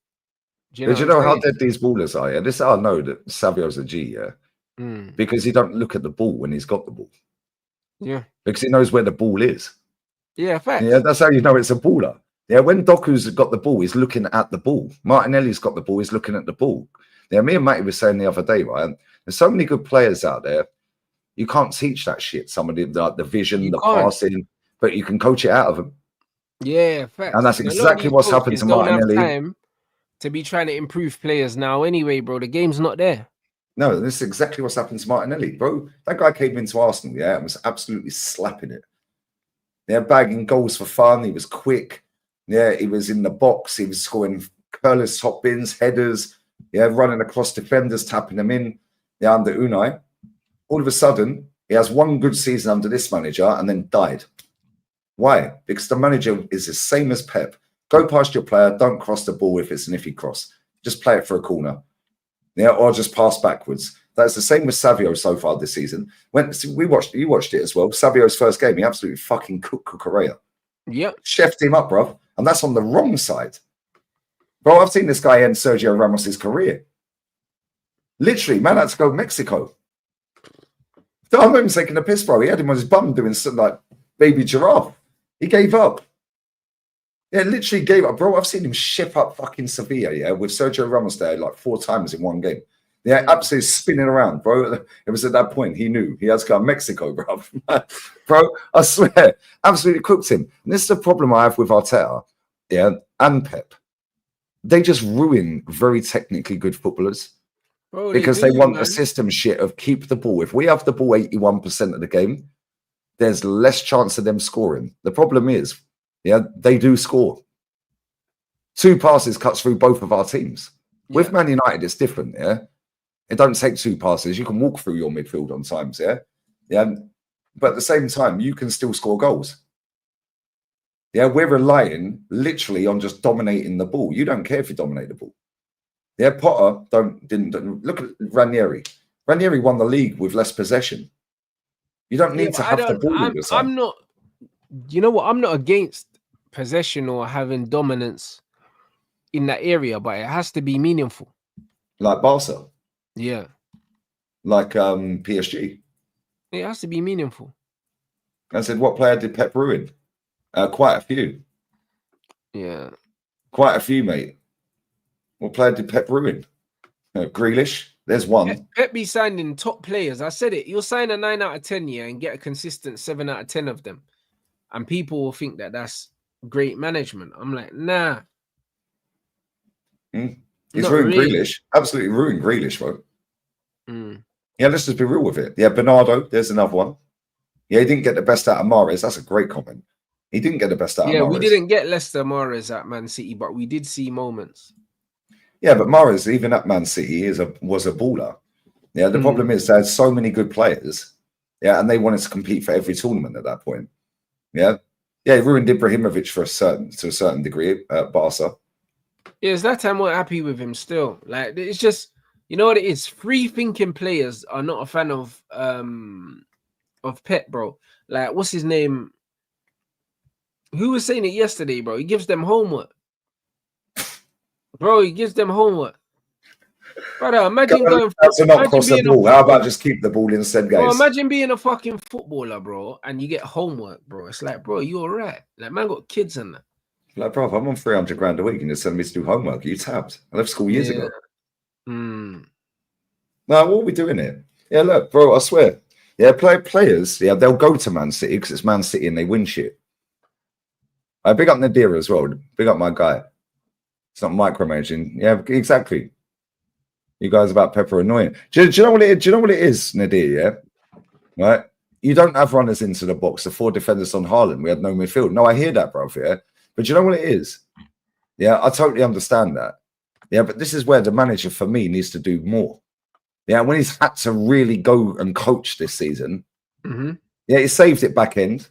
Speaker 2: Do
Speaker 3: But you
Speaker 2: what
Speaker 3: know
Speaker 2: I'm
Speaker 3: how
Speaker 2: saying?
Speaker 3: dead these ballers are? Yeah, this I know that Savio's a G, yeah,
Speaker 2: Mm,
Speaker 3: because he don't look at the ball when he's got the ball,
Speaker 2: yeah,
Speaker 3: because he knows where the ball is.
Speaker 2: yeah, facts.
Speaker 3: Yeah, that's how you know it's a baller. Yeah, when Doku's got the ball, he's looking at the ball. Martinelli's got the ball, he's looking at the ball. Yeah, me and Matty were saying the other day, right? There's so many good players out there. You can't teach that shit. Somebody like the vision,
Speaker 2: You
Speaker 3: the
Speaker 2: can't.
Speaker 3: passing, but you can coach it out of them.
Speaker 2: Yeah, facts.
Speaker 3: And that's
Speaker 2: A lot of
Speaker 3: exactly
Speaker 2: these
Speaker 3: what's happened
Speaker 2: coaches
Speaker 3: to
Speaker 2: don't have
Speaker 3: Martinelli.
Speaker 2: time to be trying to improve players now. Anyway, bro, the game's not there.
Speaker 3: No, this is exactly what's happened to Martinelli, bro. That guy came into Arsenal, yeah, and was absolutely slapping it. Yeah, bagging goals for fun. He was quick. Yeah, he was in the box. He was scoring curlers, top bins, headers. Yeah, running across defenders, tapping them in. Yeah, under Unai. All of a sudden, he has one good season under this manager and then died. Why? Because the manager is the same as Pep. Go past your player. Don't cross the ball if it's an iffy cross. Just play it for a corner. Yeah, or just pass backwards. That's the same with Savio so far this season. You watched it as well. Savio's first game, he absolutely fucking cooked Cucurella.
Speaker 2: Yep.
Speaker 3: Chefed him up, bro. And that's on the wrong side. Bro, I've seen this guy end Sergio Ramos's career. Literally, man had to go to Mexico. I'm not even taking a piss, bro. He had him on his bum doing something like baby giraffe. He gave up. Yeah, literally gave up. Bro, I've seen him ship up fucking Sevilla, yeah, with Sergio Ramos there like 4 times in one game. Yeah, absolutely spinning around, bro. It was at that point he knew he has to go to Mexico, bro. Bro, I swear, absolutely cooked him. And this is the problem I have with Arteta, yeah, and Pep. They just ruin very technically good footballers.
Speaker 2: Bro,
Speaker 3: Because they want
Speaker 2: man.
Speaker 3: a system shit of keep the ball. If we have the ball 81% of the game, there's less chance of them scoring. The problem is, yeah, they do score. 2 passes cuts through both of our teams.
Speaker 2: Yeah.
Speaker 3: With Man United, it's different, yeah. It don't take 2 passes. You can walk through your midfield on times, yeah. Yeah. But at the same time, you can still score goals. Yeah, we're relying literally on just dominating the ball. You don't care if you dominate the ball. Yeah, Potter didn't look at Ranieri. Ranieri won the league with less possession. You don't need to have the ball all the time.
Speaker 2: I'm not. You know what? I'm not against possession or having dominance in that area, but it has to be meaningful.
Speaker 3: Like Barca,
Speaker 2: Yeah,
Speaker 3: like PSG.
Speaker 2: it has to be meaningful.
Speaker 3: I said, what player did Pep ruin? Quite a few.
Speaker 2: Yeah.
Speaker 3: Quite a few, mate. What player did Pep ruin? Grealish. There's one.
Speaker 2: Pep be signing top players. I said it. You'll sign a 9 out of 10 year and get a consistent 7 out of 10 of them, and people will think that that's great management. I'm like, nah.
Speaker 3: He's
Speaker 2: Not
Speaker 3: ruined
Speaker 2: really.
Speaker 3: Grealish. Absolutely ruined Grealish, bro.
Speaker 2: Mm.
Speaker 3: Yeah, let's just be real with it. Yeah, Bernardo, there's another one. Yeah, he didn't get the best out of Mahrez. That's a great comment. He didn't get the best out of Mahrez.
Speaker 2: We didn't get Leicester Mahrez at Man City, but we did see moments.
Speaker 3: Yeah, but Mahrez, even at Man City, was a baller. Yeah, the problem is there's so many good players. Yeah, and they wanted to compete for every tournament at that point. Yeah. Yeah, he ruined Ibrahimovic to a certain degree at Barca.
Speaker 2: Yeah, Zlatan weren't happy with him still. Like, it's just, you know what it is? Free thinking players are not a fan of Pep, bro. Like, what's his name? Who was saying it yesterday, bro? He gives them homework. Bro, he gives them homework. Brother, imagine going
Speaker 3: to not cross the ball. How about just keep the ball instead, guys?
Speaker 2: Bro, imagine being a fucking footballer, bro, and you get homework, bro. It's like, bro, you all right? Like, man got kids and that.
Speaker 3: Like, bro, I'm on 300 grand a week and you're telling me to do homework. You tapped. I left school years ago.
Speaker 2: Mm.
Speaker 3: No, what are we doing here? Yeah, look, bro, I swear. Yeah, players, yeah, they'll go to Man City because it's Man City and they win shit. I big up Nadira as well. Big up my guy. It's not micromanaging. Yeah, exactly. You guys about Pepper annoying. Do you know what it is? Do you know what it is, Nadir? Yeah, right. You don't have runners into the box. The 4 defenders on Haaland. We had no midfield. No, I hear that, bro. Yeah, but you know what it is? Yeah, I totally understand that. Yeah, but this is where the manager, for me, needs to do more. Yeah, when he's had to really go and coach this season, yeah, he saved it back end.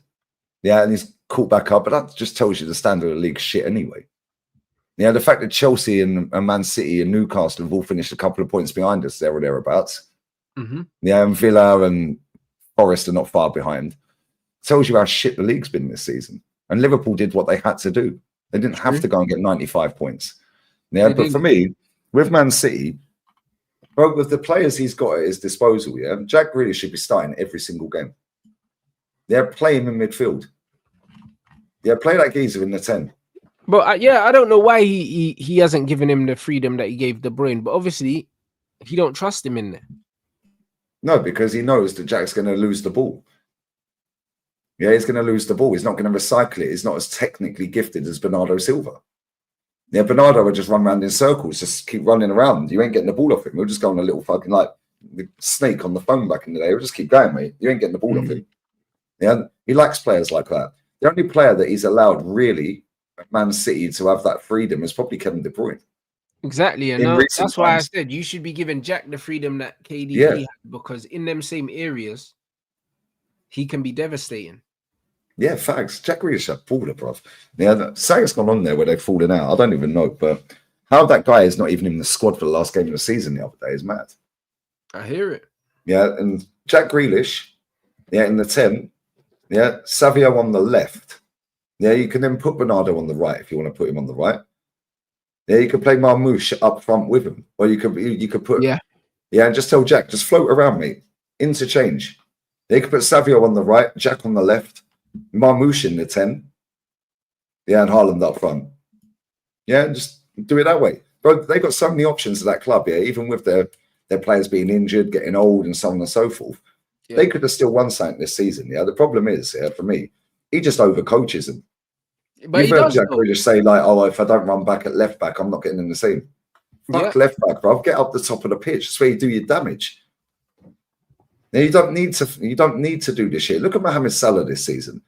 Speaker 3: Yeah, and he's caught back up, but that just tells you the standard of the league shit anyway. Yeah, the fact that Chelsea and Man City and Newcastle have all finished a couple of points behind us there or thereabouts. Yeah, and Villa and Forest are not far behind. Tells you how shit the league's been this season. And Liverpool did what they had to do. They didn't have to go and get 95 points. Yeah, but for me, with Man City, bro, with the players he's got at his disposal, yeah, Jack really should be starting every single game. Yeah, play him in midfield. Yeah, play that geezer in the 10.
Speaker 2: But yeah, I don't know why he hasn't given him the freedom that he gave De Bruyne. But obviously, he don't trust him in there.
Speaker 3: No, because he knows that Jack's going to lose the ball. Yeah, he's going to lose the ball. He's not going to recycle it. He's not as technically gifted as Bernardo Silva. Yeah, Bernardo would just run around in circles, just keep running around. You ain't getting the ball off him. He'll just go on a little fucking like the snake on the phone back in the day. He'll just keep going, mate. You ain't getting the ball off him. Yeah, he likes players like that. The only player that he's allowed really at Man City to have that freedom is probably Kevin De Bruyne.
Speaker 2: Exactly, and that's why I said you should be giving Jack the freedom that KDB had, because in them same areas, he can be devastating. Yeah,
Speaker 3: facts. Jack Grealish a baller, bruv. Yeah, something's gone on there where they've fallen out. I don't even know, but how that guy is not even in the squad for the last game of the season the other day is mad.
Speaker 2: I hear it.
Speaker 3: Yeah, and Jack Grealish, yeah, in the 10, yeah, Savio on the left. Yeah, you can then put Bernardo on the right if you want to put him on the right. Yeah, you could play Marmoush up front with him, or you could put and just tell Jack, just float around, mate, interchange. Yeah, you could put Savio on the right, Jack on the left, Marmoush in the 10, yeah, and Haaland up front. Yeah, just do it that way. But they got so many options at that club, yeah, even with their players being injured, getting old, and so on and so forth. Yeah. They could have still won something this season. Yeah, the problem is, yeah, for me, he just overcoaches them. But you've heard Jack Grealish say, like, oh, if I don't run back at left back, I'm not getting in the team. Fuck left back, bro. Get up the top of the pitch. That's where you do your damage. Now, you don't need to do this shit. Look at Mohamed Salah this season.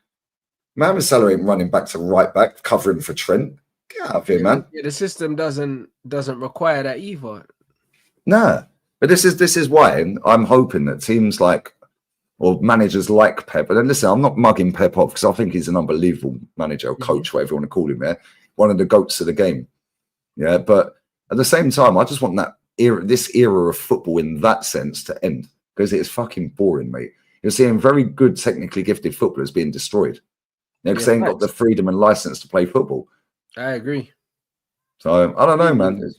Speaker 3: Mohamed Salah ain't running back to right back, covering for Trent. Get out of here, man.
Speaker 2: Yeah, the system doesn't require that either.
Speaker 3: Nah. But this is why I'm hoping that teams like, or managers like Pep, and then listen, I'm not mugging Pep off because I think he's an unbelievable manager or coach, whatever you want to call him, yeah. One of the GOATs of the game. Yeah, but at the same time, I just want this era of football in that sense to end, because it's fucking boring, mate. You're seeing very good, technically gifted footballers being destroyed. Because they ain't got the freedom and license to play football.
Speaker 2: I agree.
Speaker 3: So I don't know, man.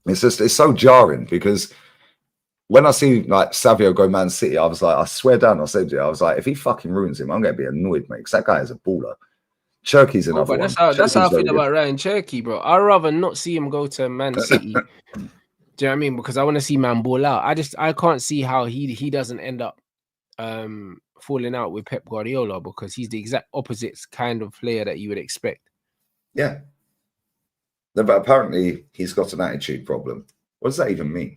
Speaker 3: It's so jarring because when I see like Savio go Man City, I was like, I swear down, I said to you, I was like, if he fucking ruins him, I'm going to be annoyed, mate, because that guy is a baller. Cherky's another one.
Speaker 2: That's how I feel about Ryan Cherky, bro. I'd rather not see him go to Man City. Do you know what I mean? Because I want to see man ball out. I can't see how he doesn't end up falling out with Pep Guardiola, because he's the exact opposite kind of player that you would expect.
Speaker 3: Yeah. No, but apparently he's got an attitude problem. What does that even mean?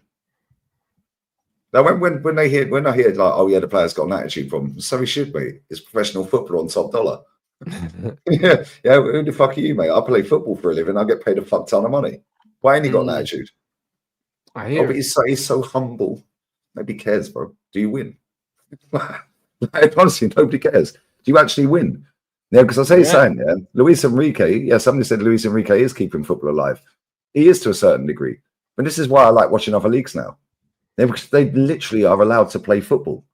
Speaker 3: Now, when I hear like, oh yeah, the player's got an attitude problem, so he should be. It's professional football on top dollar. yeah. Who the fuck are you, mate? I play football for a living. I get paid a fuck ton of money. Why ain't he got an attitude?
Speaker 2: I hear.
Speaker 3: But he's so humble. Nobody cares, bro. Do you win? Honestly, nobody cares. Do you actually win? Yeah, because I'll tell you something, yeah. Luis Enrique, somebody said Luis Enrique is keeping football alive. He is to a certain degree. But this is why I like watching other leagues now. Because they literally are allowed to play football.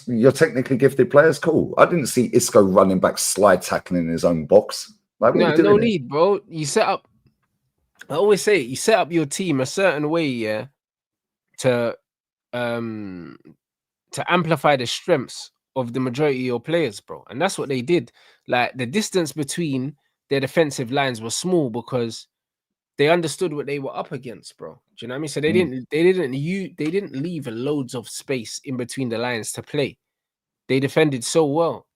Speaker 3: You're technically gifted players, cool. I didn't see Isco running back, slide tackling in his own box. Like,
Speaker 2: no need, bro. You set up. I always say it, you set up your team a certain way, yeah, to amplify the strengths of the majority of your players, bro. And that's what they did. Like, the distance between their defensive lines was small because they understood what they were up against, bro. Do you know what I mean? So they didn't leave loads of space in between the lines to play. They defended so well.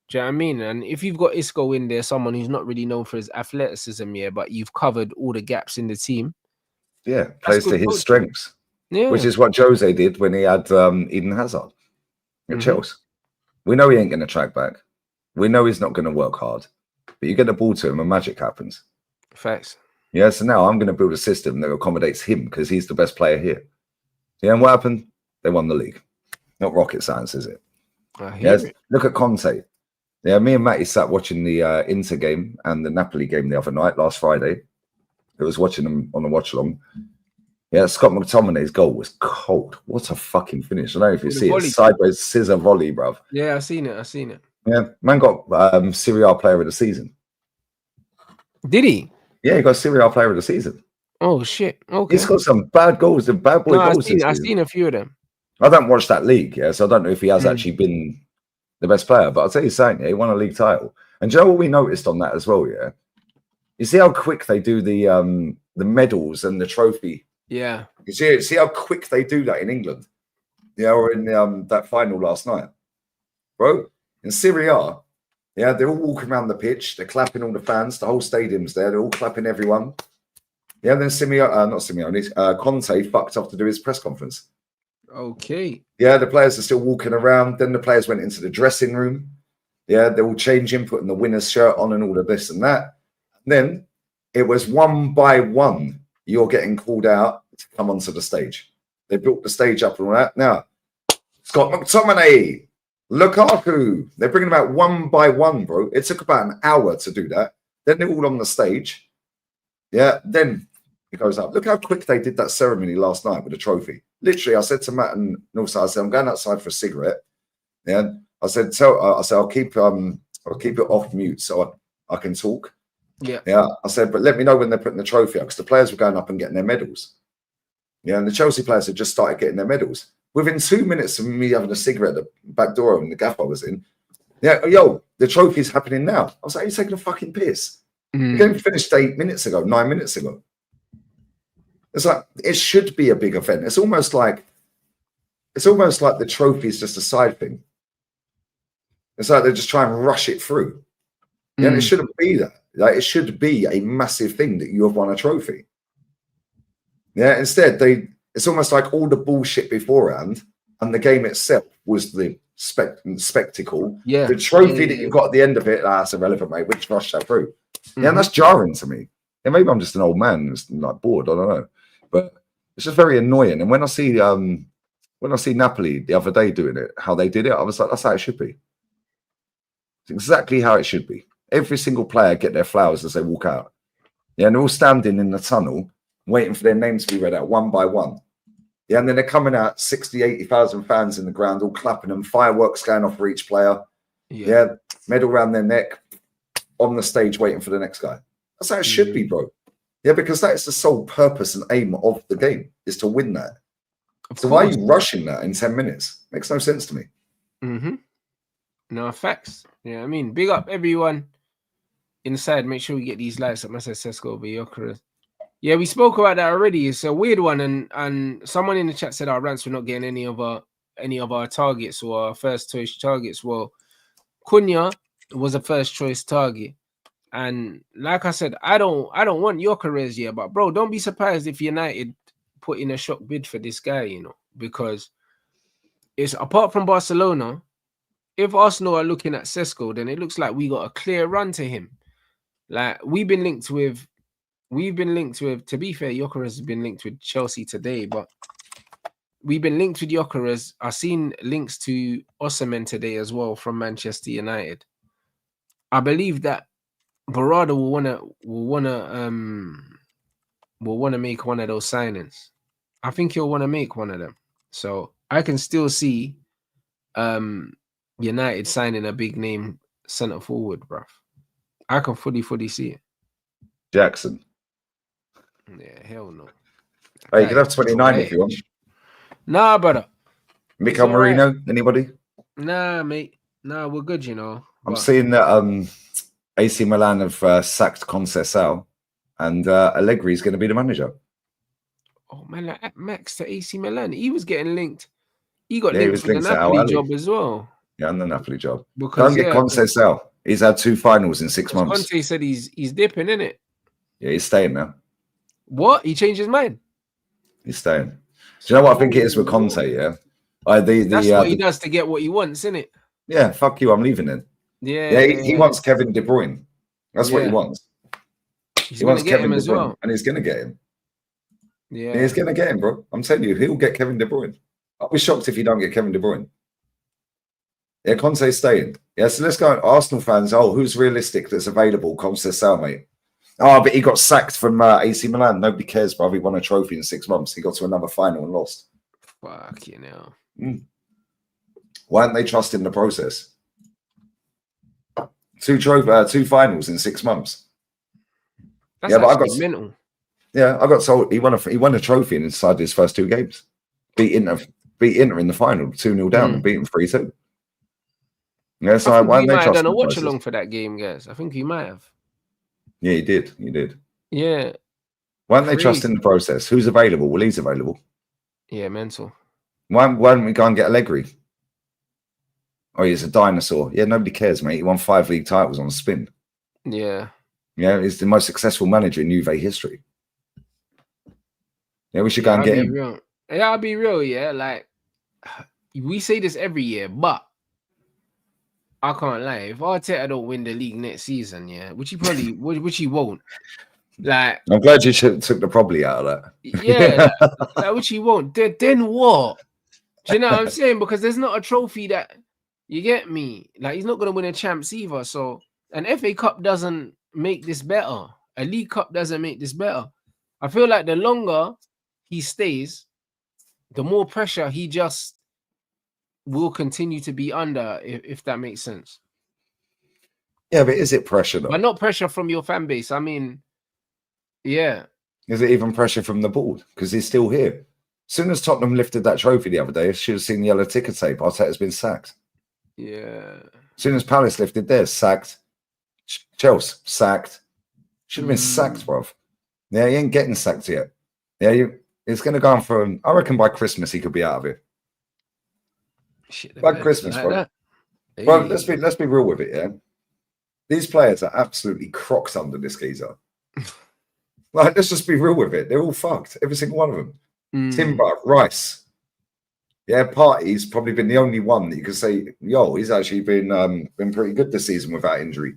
Speaker 2: Do you know what I mean? And if you've got Isco in there, someone who's not really known for his athleticism, but you've covered all the gaps in the team.
Speaker 3: Yeah, plays to his strengths. Yeah. Which is what Jose did when he had Eden Hazard at Chelsea. We know he ain't going to track back. We know he's not going to work hard. But you get the ball to him and magic happens.
Speaker 2: Facts.
Speaker 3: Yeah, so now I'm going to build a system that accommodates him because he's the best player here. Yeah, and what happened? They won the league. Not rocket science, is it? Yes. Look at Conte. Yeah, me and Matty sat watching the Inter game and the Napoli game the other night, last Friday. I was watching them on the watch along. Yeah, Scott McTominay's goal was cold. What a fucking finish. I don't know if you see it. Sideways scissor volley, bruv.
Speaker 2: Yeah, I've seen it.
Speaker 3: Yeah, man got Serie A player of the season.
Speaker 2: Did he?
Speaker 3: Yeah, he got Serie A player of the season.
Speaker 2: Oh, shit. Okay.
Speaker 3: He's got some bad goals, the bad boy goals.
Speaker 2: I've seen a few of them.
Speaker 3: I don't watch that league, yeah, so I don't know if he has actually been the best player. But I'll tell you something, yeah, he won a league title. And do you know what we noticed on that as well, yeah? You see how quick they do the medals and the trophy?
Speaker 2: Yeah.
Speaker 3: You see how quick they do that in England? Yeah, or in that final last night. Bro, in Serie A, yeah, they're all walking around the pitch. They're clapping all the fans. The whole stadium's there. They're all clapping everyone. Yeah, then Conte fucked off to do his press conference.
Speaker 2: Okay.
Speaker 3: Yeah, the players are still walking around. Then the players went into the dressing room. Yeah, they're all changing, putting the winner's shirt on and all of this and that. And then it was one by one, you're getting called out to come onto the stage. They built the stage up and all that. Now, Scott McTominay, Lukaku, they're bringing them out one by one, bro. It took about an hour to do that. Then they're all on the stage. Yeah, then it goes up. Look how quick they did that ceremony last night with the trophy. Literally, I said to Matt and Norsa, I said, I'm going outside for a cigarette. Yeah, I said, I'll keep it off mute so I can talk.
Speaker 2: Yeah.
Speaker 3: Yeah, I said, but let me know when they're putting the trophy up because the players were going up and getting their medals. Yeah, and the Chelsea players had just started getting their medals. Within 2 minutes of me having a cigarette at the back door and the gaff I was in, yeah, yo, the trophy's happening now. I was like, are you taking a fucking piss? The game finished 8 minutes ago, 9 minutes ago. It's like it should be a big event. It's almost like the trophy is just a side thing. It's like they're just trying to rush it through. Yeah, and it shouldn't be that. Like it should be a massive thing that you have won a trophy. Yeah, instead it's almost like all the bullshit beforehand, and the game itself was the spectacle.
Speaker 2: Yeah,
Speaker 3: the trophy that you got at the end of it, that's irrelevant, mate. We just rushed that through. Yeah, and that's jarring to me. Yeah, maybe I'm just an old man who's like bored. I don't know, but it's just very annoying. And when I see Napoli the other day doing it, how they did it, I was like, that's how it should be. It's exactly how it should be. Every single player get their flowers as they walk out. Yeah, and they're all standing in the tunnel, waiting for their names to be read out one by one. Yeah, and then they're coming out, 60, 80,000 fans in the ground, all clapping them, fireworks going off for each player. Yeah, medal around their neck, on the stage waiting for the next guy. That's how it should be, bro. Yeah, because that is the sole purpose and aim of the game, is to win that. So why are you rushing that in 10 minutes? Makes no sense to me.
Speaker 2: No, facts. Yeah, I mean, big up everyone inside. Make sure we get these likes up. Myself, SESKO over Yokeras. Yeah, we spoke about that already. It's a weird one, and someone in the chat said our Rants were not getting any of our targets or our first choice targets. Well, Cunha was a first choice target, and like I said, I don't want Yokeras yet, but bro, don't be surprised if United put in a shock bid for this guy, you know, because it's apart from Barcelona. If Arsenal are looking at SESKO, then it looks like we got a clear run to him. Like we've been linked with. To be fair, Yokeras has been linked with Chelsea today, but we've been linked with Yokeras. I've seen links to Osimhen today as well from Manchester United. I believe that Barada will wanna make one of those signings. I think he'll want to make one of them. So I can still see United signing a big name centre forward, bruv. I can fully see it.
Speaker 3: Jackson.
Speaker 2: Yeah, hell no.
Speaker 3: Hey, you can have 29 if you want.
Speaker 2: Nah, brother.
Speaker 3: Mikael Marino, anybody?
Speaker 2: Nah, mate. Nah, we're good, you know.
Speaker 3: I'm seeing that AC Milan have sacked Conceição and Allegri is going to be the manager.
Speaker 2: Oh, man, like Max to AC Milan. He was getting linked. He got
Speaker 3: he
Speaker 2: linked
Speaker 3: was
Speaker 2: for the
Speaker 3: linked to
Speaker 2: Napoli job as well.
Speaker 3: Yeah, and the Napoli job.
Speaker 2: Because,
Speaker 3: Don't get Conceição. He's had 2 finals in 6 months.
Speaker 2: Conte said he's dipping, innit?
Speaker 3: Yeah, he's staying now.
Speaker 2: What? He changed his mind?
Speaker 3: He's staying. Do you know what I think it is with Conte, yeah?
Speaker 2: That's what he does to get what he wants, innit?
Speaker 3: Yeah, fuck you, I'm leaving it.
Speaker 2: Yeah.
Speaker 3: He wants Kevin De Bruyne. That's what he wants. He wants Kevin De Bruyne, and he's going to get him.
Speaker 2: Yeah,
Speaker 3: He's going to get him, bro. I'm telling you, he'll get Kevin De Bruyne. I'll be shocked if he don't get Kevin De Bruyne. Yeah, Conte's staying. Yeah, so let's go. Arsenal fans, who's realistic that's available? Conte's sell, mate. Oh, but he got sacked from AC Milan. Nobody cares, bro. He won a trophy in 6 months. He got to another final and lost.
Speaker 2: fuck, you know.
Speaker 3: Why don't they trust in the process? Two finals in 6 months.
Speaker 2: That's mental.
Speaker 3: Yeah, I got told he won a trophy inside his first 2 games. Beat Inter in the final, 2-0 down, and beat him 3-2. Yeah, so why don't they trust? I don't know watch
Speaker 2: along for that game, guys. I think he might have.
Speaker 3: Yeah, he did.
Speaker 2: Yeah.
Speaker 3: Why don't they trust in the process? Who's available? Well, he's available.
Speaker 2: Yeah, mental.
Speaker 3: Why don't we go and get Allegri? Oh, he's a dinosaur. Yeah, nobody cares, mate. He won 5 league titles on spin.
Speaker 2: Yeah.
Speaker 3: Yeah, he's the most successful manager in Juve history. Yeah, we should go and get him.
Speaker 2: Real. Yeah, I'll be real, yeah. Like, we say this every year, but I can't lie. If Arteta don't win the league next season, yeah, which he won't. Like,
Speaker 3: I'm glad you took the probably out of that.
Speaker 2: Yeah, like, which he won't. Then what? Do you know what I'm saying? Because there's not a trophy that you get me. Like, he's not gonna win a champs either. So an FA Cup doesn't make this better. A League Cup doesn't make this better. I feel like the longer he stays, the more pressure he just will continue to be under, if that makes sense.
Speaker 3: Yeah, but is it pressure though?
Speaker 2: But not pressure from your fan base. I mean, yeah.
Speaker 3: Is it even pressure from the board? Because he's still here. As soon as Tottenham lifted that trophy the other day, I should have seen the yellow ticker tape. Arteta's been sacked.
Speaker 2: Yeah.
Speaker 3: As soon as Palace lifted theirs, sacked. Chelsea, sacked. Should have been sacked, bruv. Yeah, he ain't getting sacked yet. Yeah, it's going to go on for, I reckon by Christmas he could be out of it.
Speaker 2: Shit,
Speaker 3: by Christmas, like bro. Hey. Bro, let's be real with it, yeah? These players are absolutely crocked under this geezer. Like, let's just be real with it. They're all fucked. Every single one of them. Timber, Rice. Yeah, Partey's probably been the only one that you could say, yo, he's actually been pretty good this season without injury.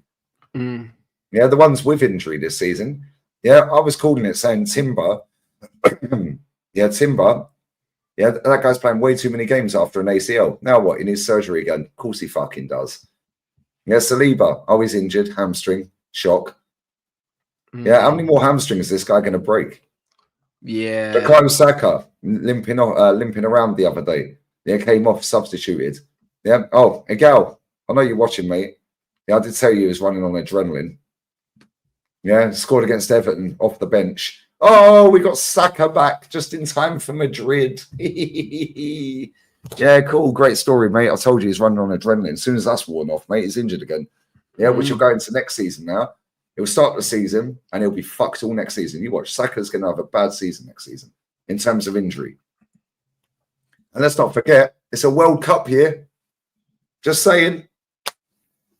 Speaker 3: Yeah, the ones with injury this season. Yeah, I was calling it saying Timber. Yeah, Timber. Yeah, that guy's playing way too many games after an ACL. Now what? He needs surgery again. Of course he fucking does. Yeah, Saliba. Oh, he's injured. Hamstring. Shock. Yeah, how many more hamstrings is this guy going to break?
Speaker 2: Yeah.
Speaker 3: Bukayo Saka limping around the other day. Yeah, came off, substituted. Yeah. Oh, Miguel, I know you're watching, mate. Yeah, I did tell you he was running on adrenaline. Yeah, scored against Everton off the bench. Oh, we got Saka back just in time for Madrid. Yeah, cool. Great story, mate. I told you he's running on adrenaline. As soon as that's worn off, mate, he's injured again. Yeah, which will go into next season now. He'll start the season and he'll be fucked all next season. You watch, Saka's going to have a bad season next season in terms of injury. And let's not forget, it's a World Cup here. Just saying.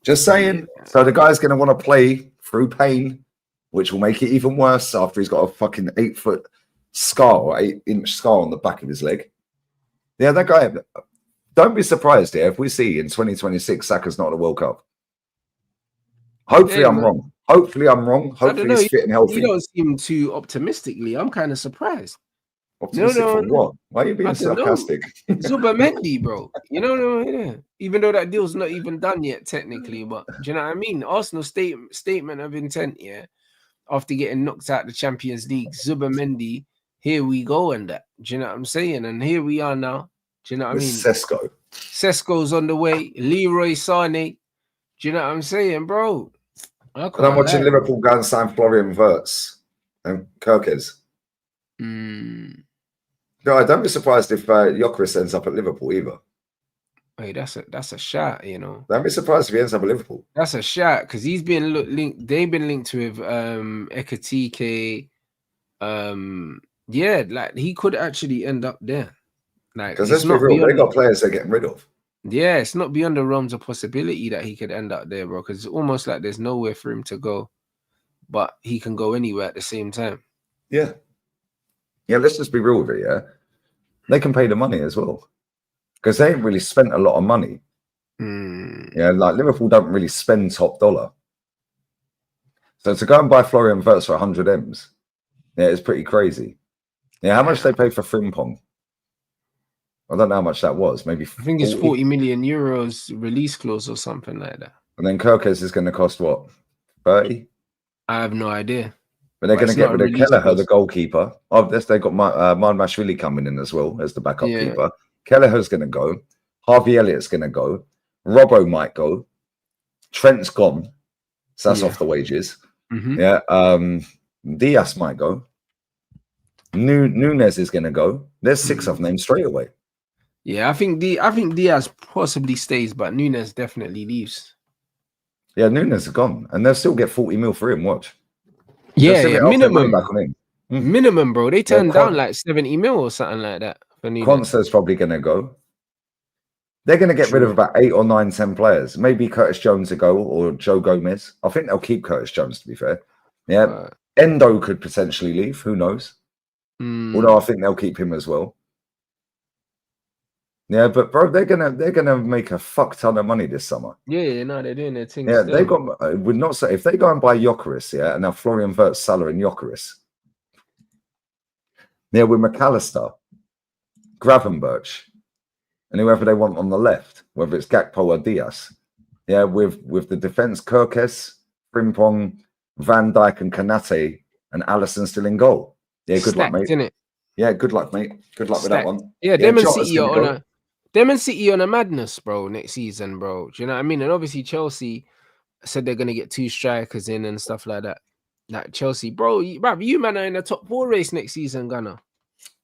Speaker 3: Just saying. So the guy's going to want to play through pain, which will make it even worse after he's got a fucking 8-foot scar or 8-inch scar on the back of his leg. Yeah, that guy, don't be surprised here if we see in 2026 Saka's not at a World Cup. Hopefully I'm wrong. Hopefully I'm wrong. Hopefully he's fit and healthy.
Speaker 2: You don't seem too optimistically. I'm kind of surprised.
Speaker 3: Optimistic for what? Why are you being sarcastic?
Speaker 2: Zubimendi, bro. You know, even though that deal's not even done yet technically, but do you know what I mean? Arsenal statement of intent, yeah. After getting knocked out the Champions League, Zubimendi, here we go and that. Do you know what I'm saying? And here we are now. Do you know what I mean?
Speaker 3: SESKO.
Speaker 2: SESKO's on the way. Leroy Sané. Do you know what I'm saying, bro?
Speaker 3: And I'm watching Liverpool go and sign Florian Wirtz and Kirkes. No, I don't be surprised if Gyökeres ends up at Liverpool either.
Speaker 2: Hey, that's a shot, you know.
Speaker 3: Don't be surprised if he ends up at Liverpool.
Speaker 2: That's a shot because he's been linked. They've been linked with Ekatike. Yeah, like he could actually end up there. Like,
Speaker 3: because let's be real, they got players they're getting rid of.
Speaker 2: Yeah, it's not beyond the realms of possibility that he could end up there, bro. Because it's almost like there's nowhere for him to go, but he can go anywhere at the same time.
Speaker 3: Yeah. Yeah, let's just be real with it, yeah? They can pay the money as well. Because they ain't really spent a lot of money. Yeah, like Liverpool don't really spend top dollar. So to go and buy Florian Wirtz for 100 M's, yeah, it's pretty crazy. Yeah, how much they paid for Frimpong? I don't know how much that was. Maybe
Speaker 2: I think it's 40 million euros release clause or something like that.
Speaker 3: And then Kirkes is going to cost what? 30?
Speaker 2: I have no idea.
Speaker 3: But they're going to
Speaker 2: it's
Speaker 3: get
Speaker 2: not
Speaker 3: rid
Speaker 2: a
Speaker 3: of
Speaker 2: release
Speaker 3: Kelleher,
Speaker 2: clause.
Speaker 3: the goalkeeper. Oh, this they got Mashvili coming in as well as the backup
Speaker 2: Yeah.
Speaker 3: keeper. Kelleher's going to go. Harvey Elliott's going to go. Robbo might go. Trent's gone. So that's off the wages.
Speaker 2: Mhm.
Speaker 3: Yeah. Diaz might go. Nunes is going to go. There's 6 of them straight away.
Speaker 2: Yeah, I think Diaz possibly stays, but Nunes definitely leaves.
Speaker 3: Yeah, Nunes is gone. And they'll still get 40 mil for him. Watch.
Speaker 2: Yeah,
Speaker 3: They'll still get half their money
Speaker 2: minimum.
Speaker 3: back on him.
Speaker 2: Minimum, bro. They turned
Speaker 3: Con-
Speaker 2: down like 70 mil or something like that for Nunes.
Speaker 3: Concert's probably going to go. They're going to get rid of about 8 or 9, 10 players. Maybe Curtis Jones to go or Joe Gomez. I think they'll keep Curtis Jones, to be fair. Yeah. Endo could potentially leave. Who knows? Although I think they'll keep him as well. Yeah, but bro, they're gonna make a fuck ton of money this summer.
Speaker 2: Yeah, no, they're doing their thing.
Speaker 3: Yeah,
Speaker 2: still.
Speaker 3: they've got. Would not say if they go and buy Jokeris, yeah, and now Florian Wirtz, Salah, and Jokeris. Yeah, with McAllister, Gravenberch, and whoever they want on the left, whether it's Gakpo or Diaz. Yeah, with the defense, Kirkes, Frimpong, Van Dijk, and Kanate, and Alisson still in goal. Yeah, good luck, mate.
Speaker 2: Innit?
Speaker 3: Yeah, good luck, mate. Good luck with that one.
Speaker 2: Yeah, them and
Speaker 3: Jota's
Speaker 2: City
Speaker 3: gonna
Speaker 2: are on
Speaker 3: go.
Speaker 2: them and City on a madness, bro, next season, bro. Do you know what I mean? And obviously Chelsea said they're gonna get 2 strikers in and stuff like that. Like Chelsea, bro, you man are in the top 4 race next season, Gunner.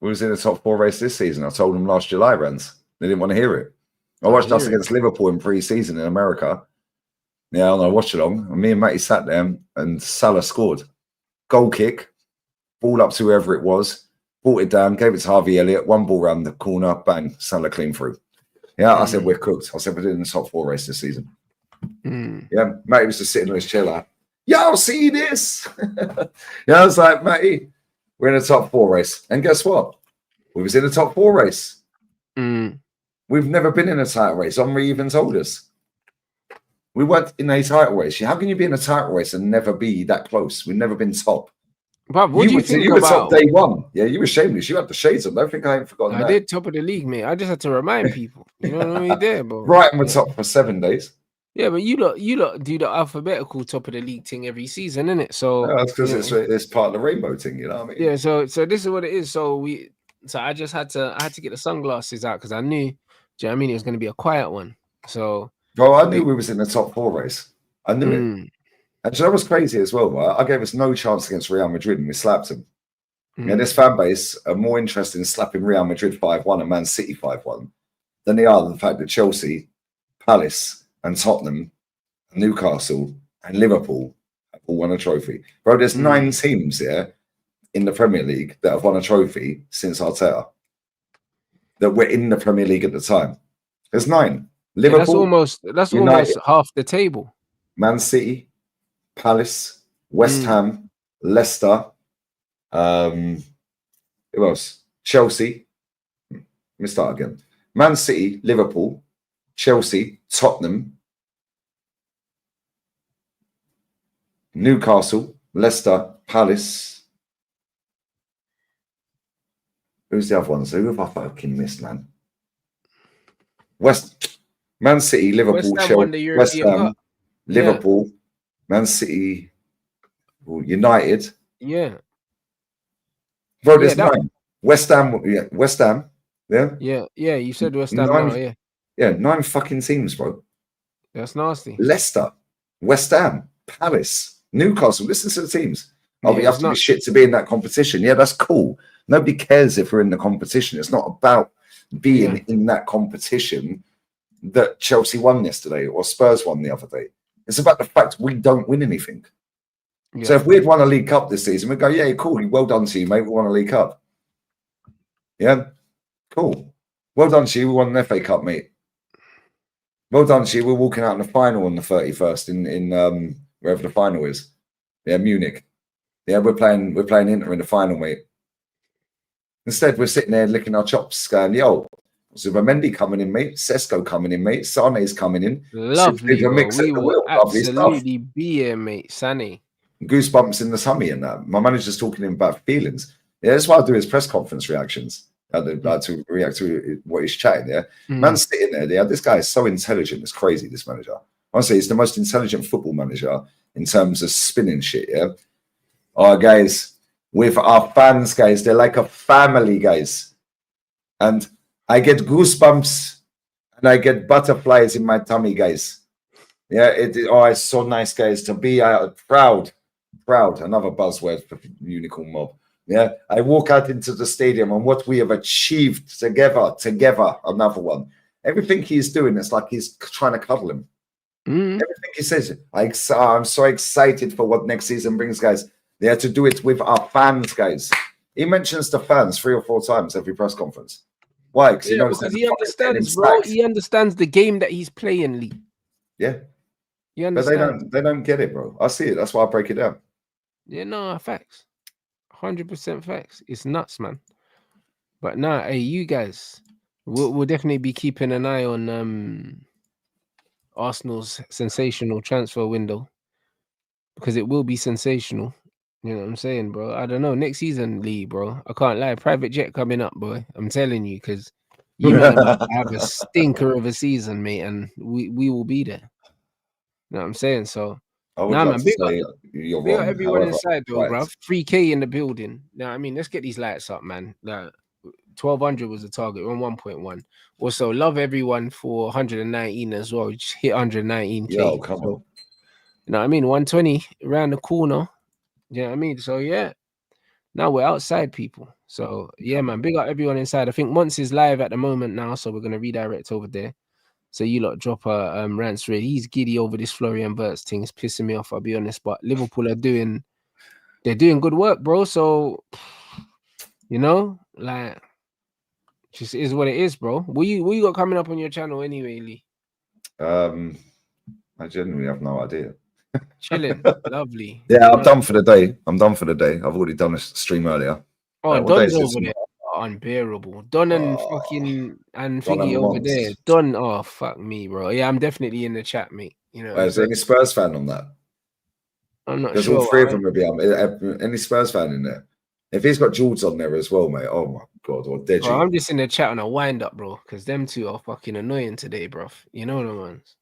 Speaker 3: We was in the top 4 race this season. I told them last July, Rants. They didn't want to hear it. I watched us against Liverpool in pre-season in America. Yeah, I watched along. And me and Matty sat there and Salah scored. Goal kick, ball up to whoever it was, brought it down, gave it to Harvey Elliott, 1 ball round the corner, bang, Salah clean through. Yeah, I said, we're cooked. I said, we're in the top 4 race this season. Yeah, Matty was just sitting on his chair like, y'all see this? Yeah, I was like, Matty, we're in the top 4 race. And guess what? We was in the top 4 race. We've never been in a title race. Omri even told us. We weren't in a title race. How can you be in a title race and never be that close? We've never been top.
Speaker 2: But what do you think
Speaker 3: you were
Speaker 2: about...
Speaker 3: top day 1. Yeah, you were shameless. You had the shades on. Don't think I ain't forgotten that.
Speaker 2: I did top of the league, mate. I just had to remind people. You know what I mean? There, bro.
Speaker 3: Brighton were top for 7 days.
Speaker 2: Yeah, but you lot do the alphabetical top of the league thing every season, innit? So
Speaker 3: that's because it's part of the rainbow thing, you know what I mean?
Speaker 2: Yeah, so this is what it is. So I just had to get the sunglasses out because I knew, do you know what I mean, it was gonna be a quiet one. So
Speaker 3: bro, I knew we was in the top 4 race. I knew it. And so that was crazy as well, right? I gave us no chance against Real Madrid and we slapped them. And this fan base are more interested in slapping Real Madrid 5-1 and Man City 5-1 than they are the fact that Chelsea, Palace, and Tottenham, and Newcastle, and Liverpool have all won a trophy. Bro, there's 9 teams here in the Premier League that have won a trophy since Arteta. That were in the Premier League at the time. There's 9. Liverpool,
Speaker 2: that's almost half the table.
Speaker 3: Man City, Palace, West Ham, Leicester. Who else? Chelsea. Let me start again. Man City, Liverpool, Chelsea, Tottenham, Newcastle, Leicester, Palace. Who's the other ones? Who have I fucking missed, man? Man City, Liverpool, Chelsea, West Ham, Liverpool, Man City, United.
Speaker 2: Yeah.
Speaker 3: Bro, there's 9. West Ham, West Ham. Yeah.
Speaker 2: Yeah. You said West Ham now, yeah.
Speaker 3: Yeah, 9 fucking teams, bro.
Speaker 2: That's nasty.
Speaker 3: Leicester, West Ham, Palace, Newcastle. Listen to the teams. Oh, we have to be shit to be in that competition. Yeah, that's cool. Nobody cares if we're in the competition. It's not about being in that competition that Chelsea won yesterday or Spurs won the other day. It's about the fact we don't win anything. Yeah. So if we had won a League Cup this season, we'd go, yeah, cool. Well done to you, mate. We won a League Cup. Yeah, cool. Well done to you. We won an FA Cup, mate. Well done to you. We're walking out in the final on the 31st in wherever the final is. Yeah, Munich. Yeah, we're playing Inter in the final, mate. Instead, we're sitting there licking our chops, going, yo, Zubimendi coming in, mate. SESKO coming in, mate. Sane's coming in.
Speaker 2: Lovely, bro. We will absolutely be here, mate. Sané.
Speaker 3: goosebumps in the tummy and that. My manager's talking to him about feelings. Yeah, that's why I do his press conference reactions. To react to what he's chatting. Yeah, man's sitting there. Yeah, this guy is so intelligent. It's crazy. This manager. Honestly, he's the most intelligent football manager in terms of spinning shit. Yeah. Oh, guys, with our fans, guys, they're like a family, guys, and I get goosebumps and I get butterflies in my tummy, guys. Yeah, it's so nice, guys, to be proud. Another buzzword for Unicorn Mob. Yeah, I walk out into the stadium and what we have achieved together, another one. Everything he's doing, it's like he's trying to cuddle him. Everything he says, I'm so excited for what next season brings, guys. They had to do it with our fans, guys. He mentions the fans 3 or 4 times every press conference. Why? Because
Speaker 2: he understands, bro. He understands the game that he's playing, Lee.
Speaker 3: Yeah.
Speaker 2: You understand?
Speaker 3: But they don't get it, bro. I see it. That's why I break it down.
Speaker 2: Yeah, no, facts. 100% facts. It's nuts, man. But nah, hey, you guys, we'll definitely be keeping an eye on Arsenal's sensational transfer window, because it will be sensational. You know what I'm saying, bro? I don't know. Next season, Lee, bro. I can't lie. Private jet coming up, boy. I'm telling you, because you man have a stinker of a season, mate, and we will be there. You know what I'm saying? So, nah, man, big up everyone inside, though, bro. 3K in the building. Now, I mean, let's get these lights up, man. 1,200 was the target. We're on 1.1. Also, love everyone for 119 as well. Just hit 119K.
Speaker 3: Yo, come on.
Speaker 2: You know what I mean? 120 around the corner. You know what I mean? So, yeah. Now we're outside, people. So, yeah, man. Big up everyone inside. I think Monts is live at the moment now, so we're going to redirect over there. So you lot drop a Rants raid. He's giddy over this Florian Wirtz thing. It's pissing me off, I'll be honest. But Liverpool are doing good work, bro. So, you know, like, just is what it is, bro. What you got coming up on your channel anyway, Lee?
Speaker 3: I genuinely have no idea.
Speaker 2: Chilling, lovely.
Speaker 3: Yeah, I'm done for the day. I've already done a stream earlier.
Speaker 2: Oh, Don's over there. Unbearable. Don and fucking and Thingy over there. Don, oh fuck me, bro. Yeah, I'm definitely in the chat, mate. You know,
Speaker 3: is there any Spurs fan on that?
Speaker 2: I'm not
Speaker 3: There's
Speaker 2: sure.
Speaker 3: All 3 of them would be on. Any Spurs fan in there? If he's got George on there as well, mate. Oh my god, what did you?
Speaker 2: I'm just in the chat on a wind up, bro, because them two are fucking annoying today, bro. You know the ones.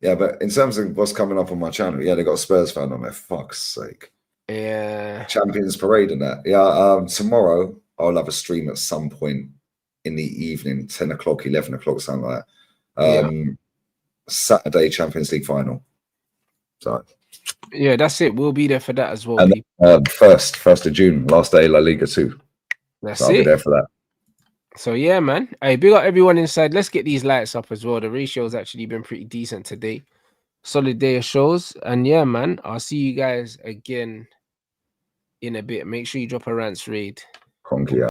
Speaker 3: Yeah, but in terms of what's coming up on my channel, yeah, they got a Spurs fan on there. Fuck's sake.
Speaker 2: Yeah.
Speaker 3: Champions Parade and that. Yeah, tomorrow I'll have a stream at some point in the evening, 10 o'clock, 11 o'clock, something like that. Saturday Champions League final. So
Speaker 2: yeah, that's it. We'll be there for that as well.
Speaker 3: And then, 1st of June, last day La Liga 2.
Speaker 2: That's
Speaker 3: so I'll be there for that.
Speaker 2: So yeah, man. Hey, big up everyone inside. Let's get these lights up as well. The ratio's actually been pretty decent today. Solid day of shows. And yeah, man, I'll see you guys again in a bit. Make sure you drop a Rants raid.
Speaker 3: Conky out.